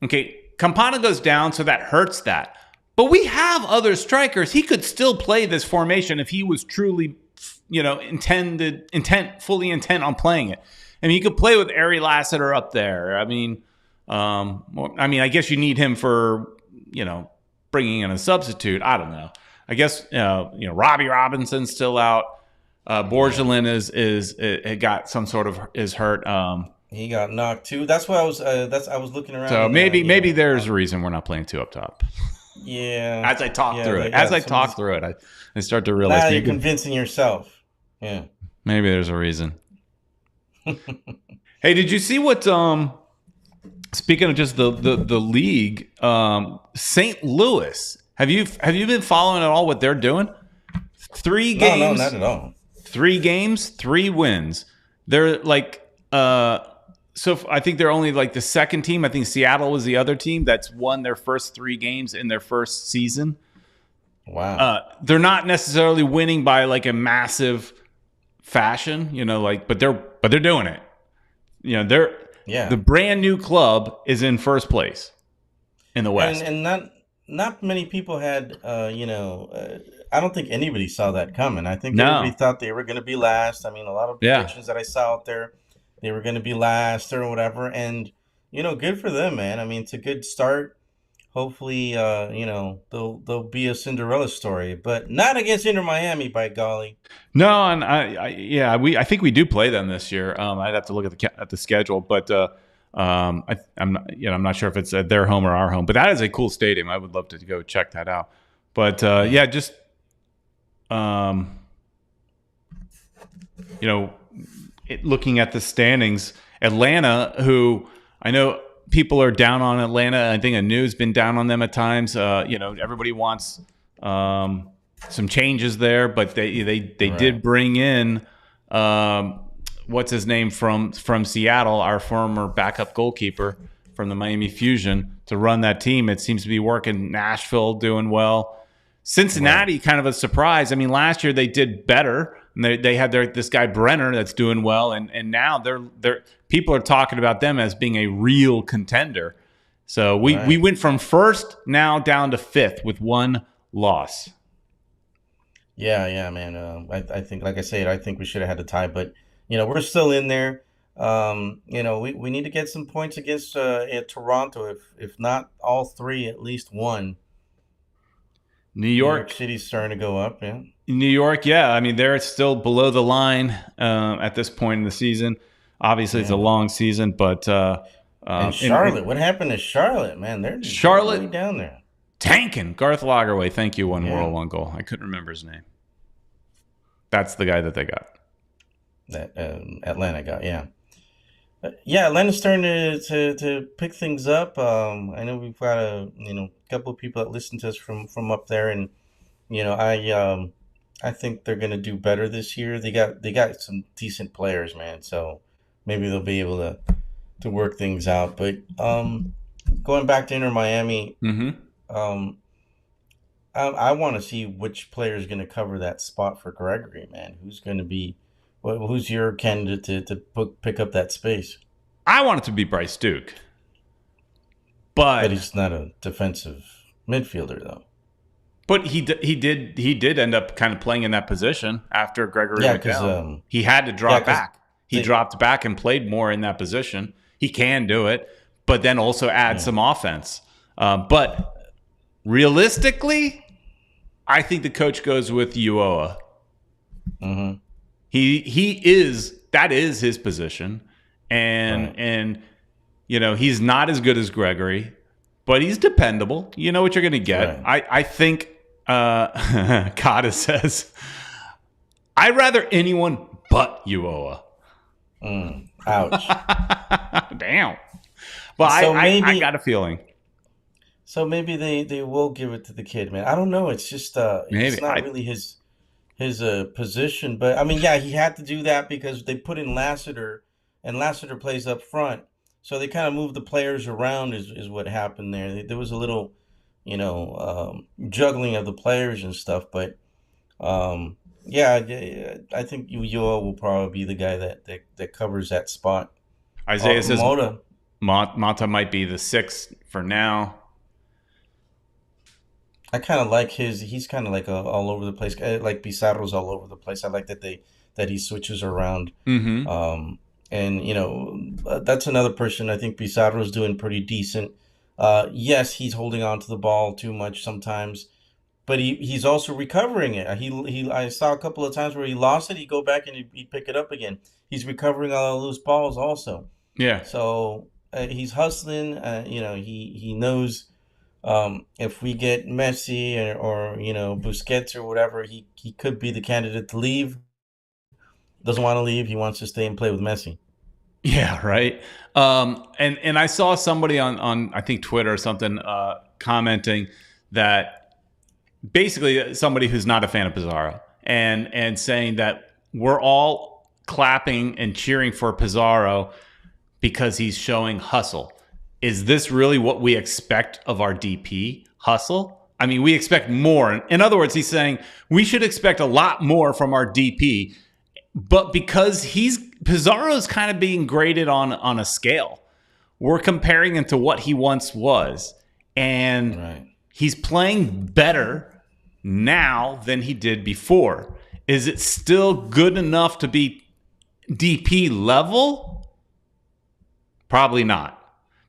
Okay, Campana goes down, so that hurts that. But we have other strikers. He could still play this formation if he was truly, fully intent on playing it. I mean, he could play with Ari Lassiter up there. I guess you need him for, bringing in a substitute. I don't know. I guess, Robbie Robinson's still out. Borgelin is got some sort of is hurt. He got knocked too. That's why I was looking around. So maybe there's a reason we're not playing two up top. Yeah. As I talk through it, I start to realize. Now you're convincing yourself. Yeah. Maybe there's a reason. Hey, did you see what? Speaking of just the league, St. Louis. Have you been following at all what they're doing? 3 games. No, not at all. 3 games, 3 wins. They're like. So I think they're only like the second team. I think Seattle was the other team that's won their first 3 games in their first season. Wow. They're not necessarily winning by like a massive fashion, but they're doing it. The brand new club is in first place in the West. And not many people had, I don't think anybody saw that coming. I think everybody thought they were going to be last. I mean, a lot of predictions that I saw out there, they were going to be last or whatever. And, good for them, man. I mean, it's a good start. Hopefully, they'll be a Cinderella story, but not against Inter Miami, by golly. No, and I think we do play them this year. I'd have to look at the schedule, but I'm not sure if it's at their home or our home. But that is a cool stadium. I would love to go check that out. But just looking at the standings, Atlanta, who I know people are down on Atlanta. I think Anu's been down on them at times. Everybody wants some changes there, but they did bring in what's his name from Seattle, our former backup goalkeeper from the Miami Fusion, to run that team. It seems to be working. Nashville doing well. Cincinnati, kind of a surprise. I mean, last year they did better. And they had this guy Brenner that's doing well, and now they're people are talking about them as being a real contender. So we went from first now down to fifth with one loss. Yeah, man. I think, like I said, I think we should have had a tie, but we're still in there. We need to get some points against Toronto. If not all three, at least one. New York City's starting to go up, yeah. New York, yeah. I mean, they're still below the line at this point in the season. Obviously, it's a long season, but and Charlotte, what happened to Charlotte, man? They're Charlotte really down there. Tanking. Garth Lagerwey, thank you, one world, one goal. I couldn't remember his name. That's the guy that they got. That Atlanta got, yeah. Atlanta's starting to pick things up. I know we've got a couple of people that listen to us from up there, and I think they're gonna do better this year. They got some decent players, man. So maybe they'll be able to work things out. But going back to Inter Miami, I want to see which player is going to cover that spot for Gregory, man. Who's going to be? Who's your candidate to pick up that space? I want it to be Bryce Duke, but he's not a defensive midfielder, though. But he did end up kind of playing in that position after Gregory went down. He had to drop back. He dropped back and played more in that position. He can do it, but then also add some offense. But realistically, I think the coach goes with Uoa. Mm-hmm. That is his position, and he's not as good as Gregory, but he's dependable. You know what you're going to get. Right. I think Kata says, I'd rather anyone but Uoa. Ouch. Damn. Well, so I got a feeling. So maybe they will give it to the kid, man. I don't know. It's just it's not really his position. But I mean, yeah, he had to do that because they put in Lassiter, and Lassiter plays up front. So they kind of moved the players around is what happened there. There was a little, juggling of the players and stuff. But I think Uyoa will probably be the guy that covers that spot. Isaiah says Mata might be the sixth for now. I kind of like he's kind of like all over the place. Like Pizarro's all over the place. I like that he switches around. Mm-hmm. And that's another person. I think Pizarro's doing pretty decent. Yes, he's holding on to the ball too much sometimes, but he's also recovering it. I saw a couple of times where he lost it. He'd go back and he'd pick it up again. He's recovering all the loose balls also. Yeah. So he's hustling. He knows. If we get Messi or Busquets or whatever, he could be the candidate to leave. Doesn't want to leave. He wants to stay and play with Messi. Yeah, right. And I saw somebody on I think Twitter or something commenting that basically somebody who's not a fan of Pizarro and saying that we're all clapping and cheering for Pizarro because he's showing hustle. Is this really what we expect of our DP? Hustle? I mean, we expect more. In other words, he's saying we should expect a lot more from our DP, but because Pizarro's kind of being graded on a scale, we're comparing him to what he once was. And he's playing better now than he did before. Is it still good enough to be DP level? Probably not.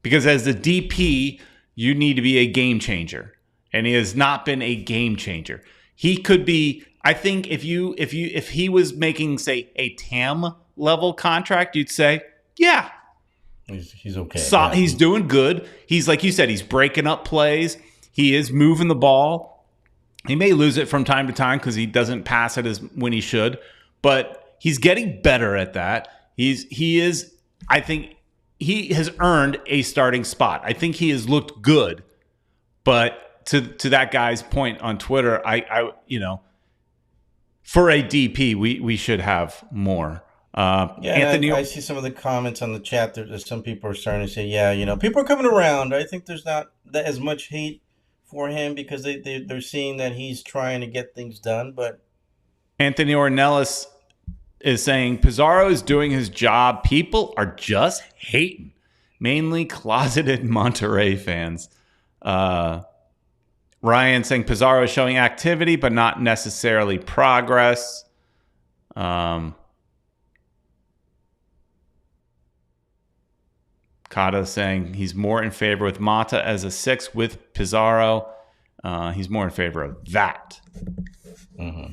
Because as the DP, you need to be a game changer. And he has not been a game changer. He could be, I think if he was making, say, a TAM level contract, you'd say, yeah. He's okay. So, he's doing good. He's, like you said, he's breaking up plays. He is moving the ball. He may lose it from time to time because he doesn't pass it as when he should. But he's getting better at that. He is, I think, he has earned a starting spot. I think he has looked good, but to that guy's point on Twitter, I for a DP, we should have more. Yeah, Anthony, and I see some of the comments on the chat. There's some people are starting to say, yeah, people are coming around. I think there's not that as much hate for him because they're seeing that he's trying to get things done. But Anthony Ornelas is saying Pizarro is doing his job. People are just hating, mainly closeted Monterrey fans. Ryan saying Pizarro is showing activity, but not necessarily progress. Kata saying he's more in favor with Mata as a 6 with Pizarro. He's more in favor of that. Mm-hmm.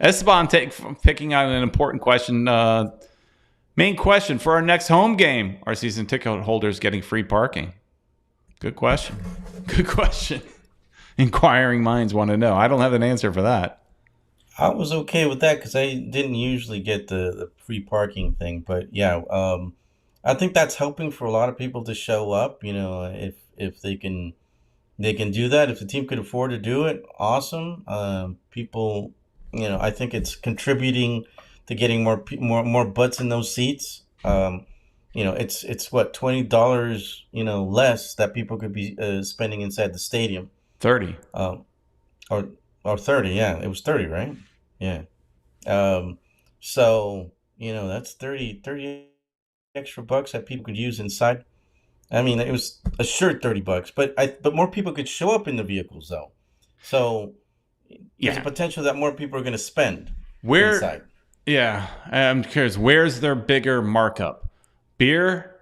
Esteban picking out an important question. Main question for our next home game: are season ticket holders getting free parking? Good question. Good question. Inquiring minds want to know. I don't have an answer for that. I was okay with that because I didn't usually get the free parking thing. But yeah, I think that's helping for a lot of people to show up. If they can do that. If the team could afford to do it, awesome. People, I think it's contributing to getting more butts in those seats. It's what, $20, less that people could be spending inside the stadium. 30. Or 30, yeah. It was 30, right? Yeah. So, that's 30 extra bucks that people could use inside. I mean, it was a sure $30, but more people could show up in the vehicles though. So there's a potential that more people are going to spend inside. Yeah, I'm curious. Where's their bigger markup? Beer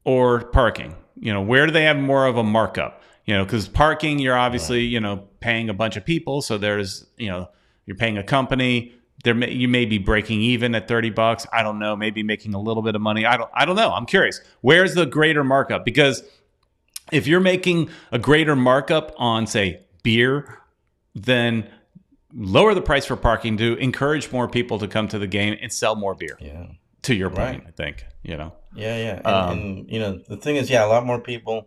or parking? Where do they have more of a markup? Because parking, you're obviously, paying a bunch of people. So there's, you're paying a company. You may be breaking even at $30. I don't know. Maybe making a little bit of money. I don't know. I'm curious. Where's the greater markup? Because if you're making a greater markup on, say, beer, then lower the price for parking to encourage more people to come to the game and sell more beer. Yeah. To your point, I think, Yeah. And the thing is, a lot more people,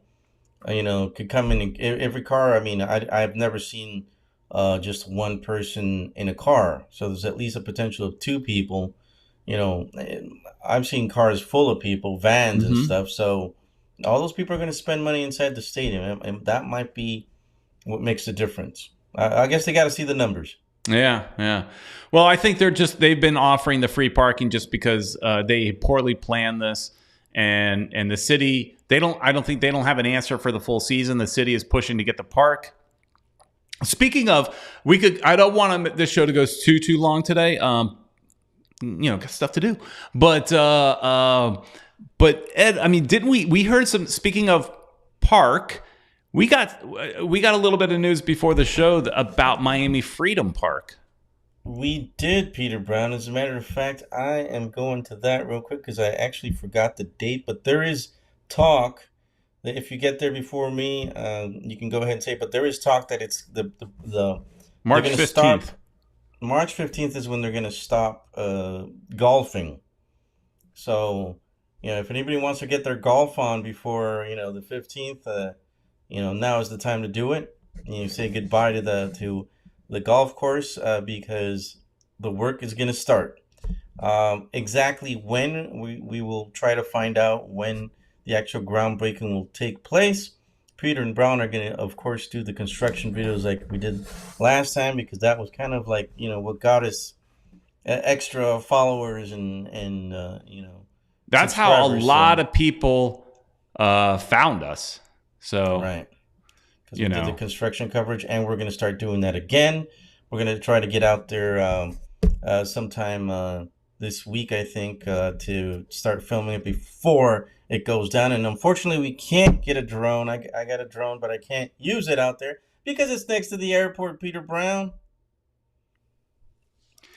could come in every car. I mean, I've never seen just one person in a car. So there's at least a potential of 2 people. I've seen cars full of people, vans and stuff. So all those people are going to spend money inside the stadium. And that might be what makes the difference. I guess they got to see the numbers. Yeah. Well, I think they've been offering the free parking just because they poorly planned this. And the city, I don't think they don't have an answer for the full season. The city is pushing to get the park. Speaking of, I don't want this show to go too long today. Got stuff to do. But Ed, I mean, didn't we heard some, speaking of park, we got a little bit of news before the show about Miami Freedom Park. We did, Peter Brown. As a matter of fact, I am going to that real quick because I actually forgot the date, but there is talk that if you get there before me, you can go ahead and say it, but there is talk that it's the March 15th. March 15th is when they're going to stop golfing. So, if anybody wants to get their golf on before, the 15th, now is the time to do it. You say goodbye to the golf course because the work is going to start. Exactly when, we will try to find out when the actual groundbreaking will take place. Peter and Brown are going to, of course, do the construction videos like we did last time because that was kind of like, what got us extra followers and That's how a lot of people found us. So, right. Because we did the construction coverage, and we're going to start doing that again. We're going to try to get out there sometime this week, I think, to start filming it before it goes down. And unfortunately, we can't get a drone. I got a drone, but I can't use it out there because it's next to the airport, Peter Brown.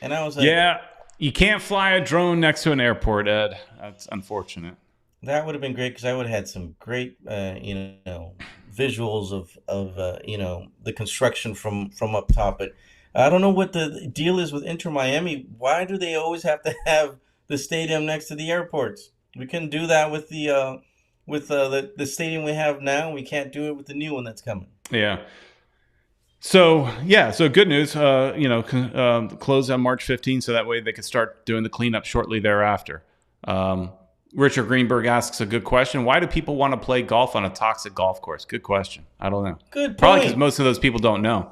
And I was like, yeah, you can't fly a drone next to an airport, Ed. That's unfortunate. That would have been great because I would have had some great, visuals of the construction from up top. But I don't know what the deal is with Inter Miami. Why do they always have to have the stadium next to the airports? We couldn't do that with the with the stadium we have now. We can't do it with the new one that's coming. Yeah. So good news. Close on March 15th, so that way they could start doing the cleanup shortly thereafter. Richard Greenberg asks a good question. Why do people want to play golf on a toxic golf course? Good question. I don't know. Good point. Probably because most of those people don't know.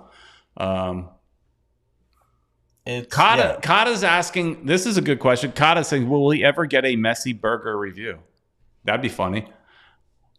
Kata's asking, this is a good question. Kata's saying, will we ever get a messy burger review? That'd be funny.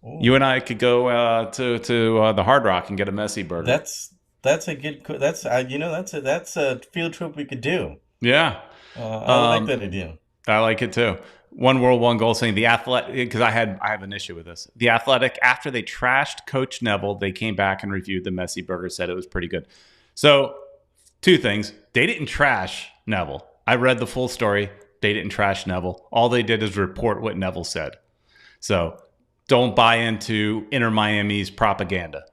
Ooh. You and I could go to the Hard Rock and get a messy burger. That's a good. That's a field trip we could do. Yeah, I like that idea. I like it too. One World, One Goal saying the Athletic, because I have an issue with this. The Athletic, after they trashed Coach Neville, they came back and reviewed the messy burger, said it was pretty good. So, two things. They didn't trash Neville. I read the full story. They didn't trash Neville. All they did is report what Neville said. So, don't buy into Inter Miami's propaganda.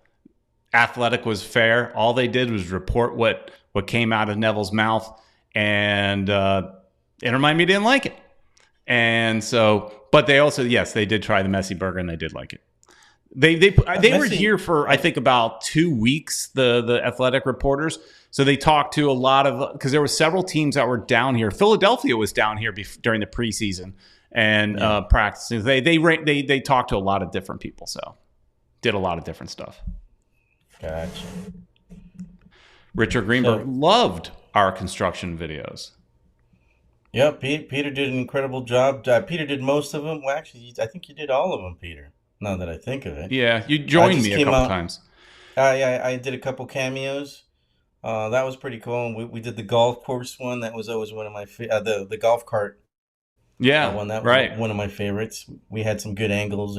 Athletic was fair. All they did was report what came out of Neville's mouth, and Inter Miami didn't like it. And so, but they also, yes, they did try the messy burger and they did like it. They were here for, I think, about 2 weeks, the Athletic reporters. So they talked to a lot of, because there were several teams that were down here. Philadelphia was down here during the preseason and practicing. They talked to a lot of different people. So did a lot of different stuff. Gotcha. Richard Greenberg loved our construction videos. Yeah, Peter did an incredible job. Peter did most of them. Well, actually, I think you did all of them, Peter. Now that I think of it. Yeah, you joined me a couple times. Yeah, I did a couple cameos. That was pretty cool. And we did the golf course one. That was always one of my the golf cart. Yeah, one that was one of my favorites. We had some good angles,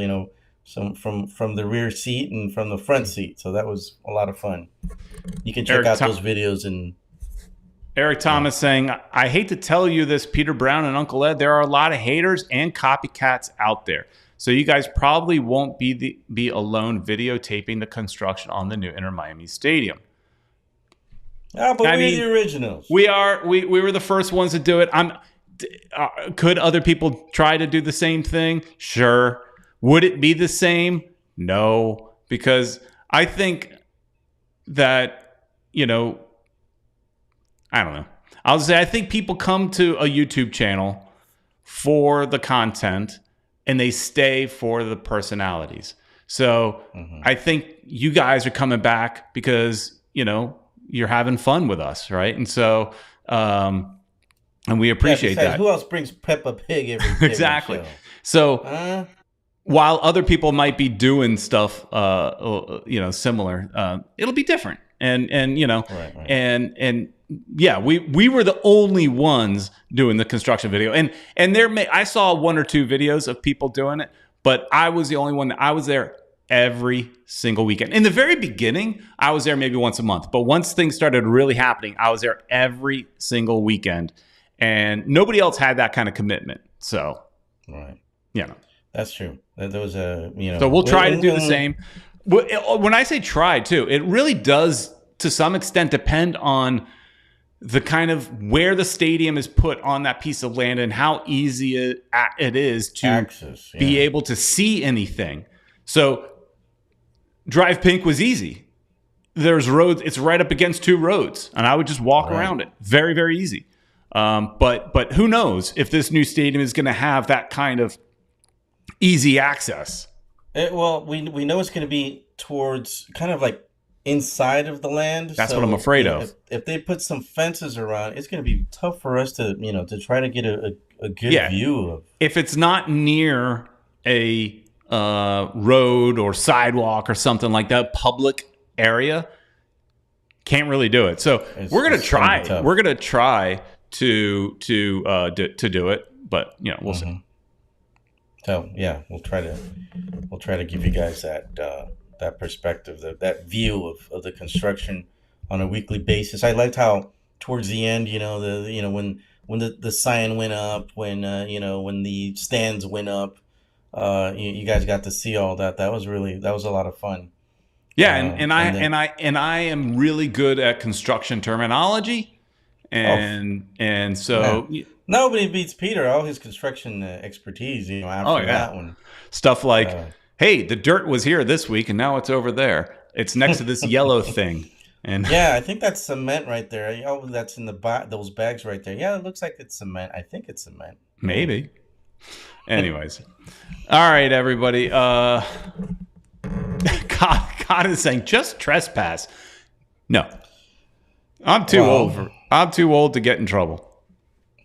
some from the rear seat and from the front seat. So that was a lot of fun. You can check out those videos and. Eric Thomas saying, I hate to tell you this, Peter Brown and Uncle Ed, there are a lot of haters and copycats out there. So you guys probably won't be alone videotaping the construction on the new Inter Miami Stadium. But we're the originals. We are. We were the first ones to do it. Could other people try to do the same thing? Sure. Would it be the same? No. Because I think that, I don't know. I'll say I think people come to a YouTube channel for the content and they stay for the personalities. So I think you guys are coming back because, you're having fun with us, right? And so, and we appreciate that. Who else brings Peppa Pig every exactly. show? So while other people might be doing stuff, similar, it'll be different. And right. and yeah, we were the only ones doing the construction video, and I saw 1 or 2 videos of people doing it, but I was the only one I was there every single weekend. In the very beginning, I was there maybe once a month, but once things started really happening, I was there every single weekend, and nobody else had that kind of commitment. So, right, that's true. There was a So we'll try to do the same. When I say try too, it really does to some extent depend on the kind of where the stadium is put on that piece of land and how easy it is to be able to see anything. So Drive Pink was easy. There's roads. It's right up against 2 roads, and I would just walk around it. Very, very easy. But who knows if this new stadium is going to have that kind of easy access. We know it's going to be towards kind of like inside of the land. That's what I'm afraid of. If they put some fences around, it's going to be tough for us to try to get a good view of. If it's not near a road or sidewalk or something like that, public area, can't really do it. So we're going to try. We're going to try to do it, but we'll see. So yeah, we'll try to give you guys that perspective, that view of the construction on a weekly basis. I liked how towards the end, when the sign went up, when the stands went up, you guys got to see all that. That was a lot of fun. Yeah, and I am really good at construction terminology, and so. Yeah. Nobody beats Peter, all his construction expertise, after that one. Stuff like hey, the dirt was here this week and now it's over there. It's next to this yellow thing. And Yeah, I think that's cement right there. Oh, that's in those bags right there. Yeah, it looks like it's cement. I think it's cement. maybe. Anyways. All right, everybody. God is saying just trespass. No. I'm too old to get in trouble.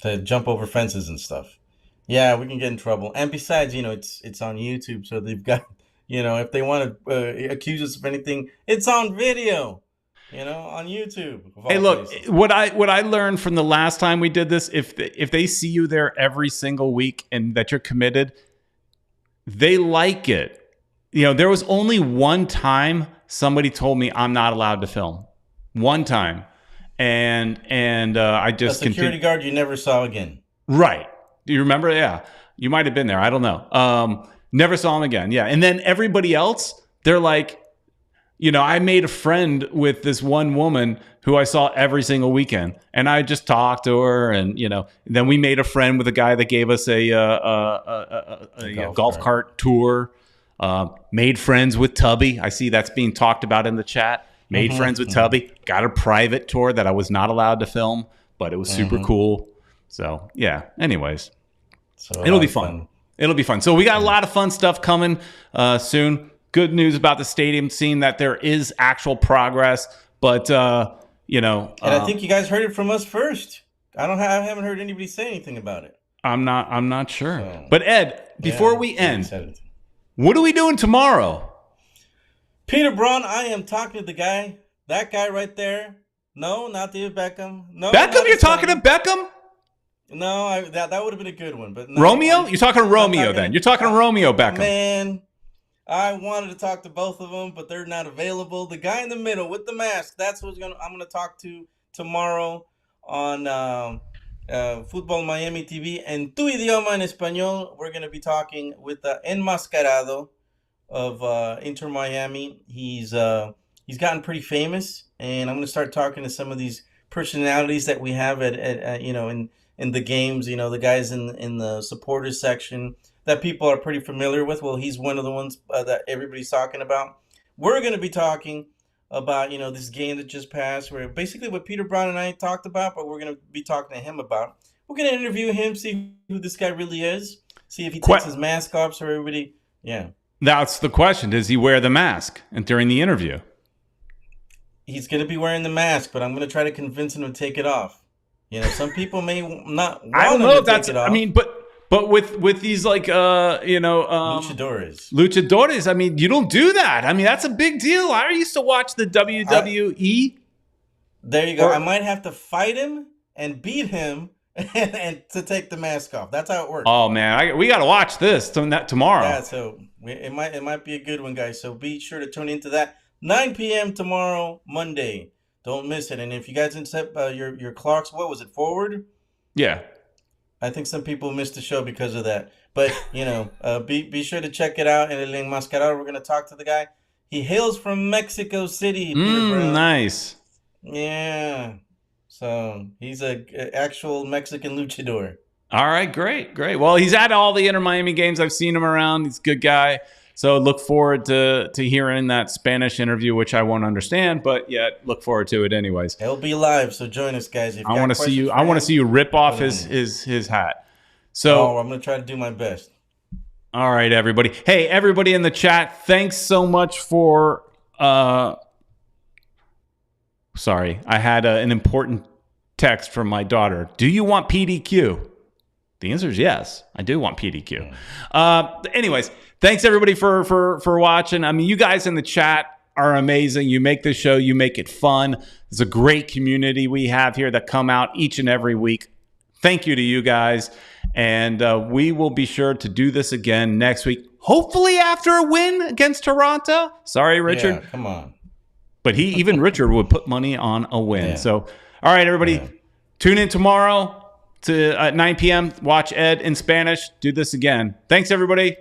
To jump over fences and stuff. Yeah, we can get in trouble. And besides, it's on YouTube, so they've got, if they want to accuse us of anything, it's on video, on YouTube. Hey, look, what I learned from the last time we did this, if they see you there every single week and that you're committed, they like it. There was only one time somebody told me I'm not allowed to film. One time. And I just a security guard you never saw again. Right. Do you remember? Yeah. You might have been there. I don't know. Never saw him again. Yeah. And then everybody else, they're like, I made a friend with this one woman who I saw every single weekend, and I just talked to her, and then we made a friend with a guy that gave us a golf cart tour. Made friends with Tubby. I see that's being talked about in the chat. Made friends with Tubby. Got a private tour that I was not allowed to film, but it was super cool. So yeah. Anyways, it'll be fun. It'll be fun. So we got a lot of fun stuff coming soon. Good news about the stadium, seeing that there is actual progress, but and I think you guys heard it from us first. I haven't heard anybody say anything about it. I'm not sure. So, but Ed, before we end, what are we doing tomorrow? Peter Braun, I am talking to that guy right there. No, not David Beckham. No, Beckham. You're talking to Beckham? No, that would have been a good one, but no, Romeo. You're talking to Romeo then. You're talking to Romeo Beckham. Man. I wanted to talk to both of them, but they're not available. The guy in the middle with the mask, that's who I'm gonna talk to tomorrow on Futbol Miami TV. En tu idioma en español, we're gonna be talking with the enmascarado of Inter Miami. He's gotten pretty famous, and I'm gonna start talking to some of these personalities that we have at in the games. The guys in the supporters section that people are pretty familiar with. Well, he's one of the ones that everybody's talking about. We're going to be talking about, this game that just passed, where basically what Peter Braun and I talked about, but we're going to be talking to him about. We're going to interview him, see who this guy really is, see if he takes his mask off so everybody, yeah. That's the question. Does he wear the mask during the interview? He's going to be wearing the mask, but I'm going to try to convince him to take it off. Some people may not want I don't know if that's, it off. I mean, but with these luchadores, I mean, you don't do that. I mean, that's a big deal. I used to watch the WWE. There you go. I might have to fight him and beat him and to take the mask off. That's how it works. Oh man, we got to watch this tomorrow. Yeah, so it might be a good one, guys. So be sure to tune into that 9 p.m. tomorrow, Monday. Don't miss it. And if you guys didn't set your clocks, what was it, forward? Yeah. I think some people missed the show because of that. But, be sure to check it out. And El Enmascarado, we're going to talk to the guy. He hails from Mexico City. Peter Brown. Nice. Yeah. So he's an actual Mexican luchador. All right, great. Well, he's at all the Inter Miami games. I've seen him around. He's a good guy. So look forward to hearing that Spanish interview, which I won't understand, but yet look forward to it anyways. It'll be live, so join us, guys. I want to see you. I want to see you rip off his hat. So I'm going to try to do my best. All right, everybody. Hey, everybody in the chat, thanks so much for. Sorry, I had an important text from my daughter. Do you want PDQ? The answer is yes. I do want PDQ. Anyways. Thanks everybody for watching. I mean, you guys in the chat are amazing. You make this show, you make it fun. It's a great community we have here that come out each and every week. Thank you to you guys. And we will be sure to do this again next week. Hopefully after a win against Toronto. Sorry, Richard. Yeah, come on. But even Richard would put money on a win. Yeah. So, all right, everybody. Yeah. Tune in tomorrow at 9 p.m. Watch Ed in Spanish. Do this again. Thanks, everybody.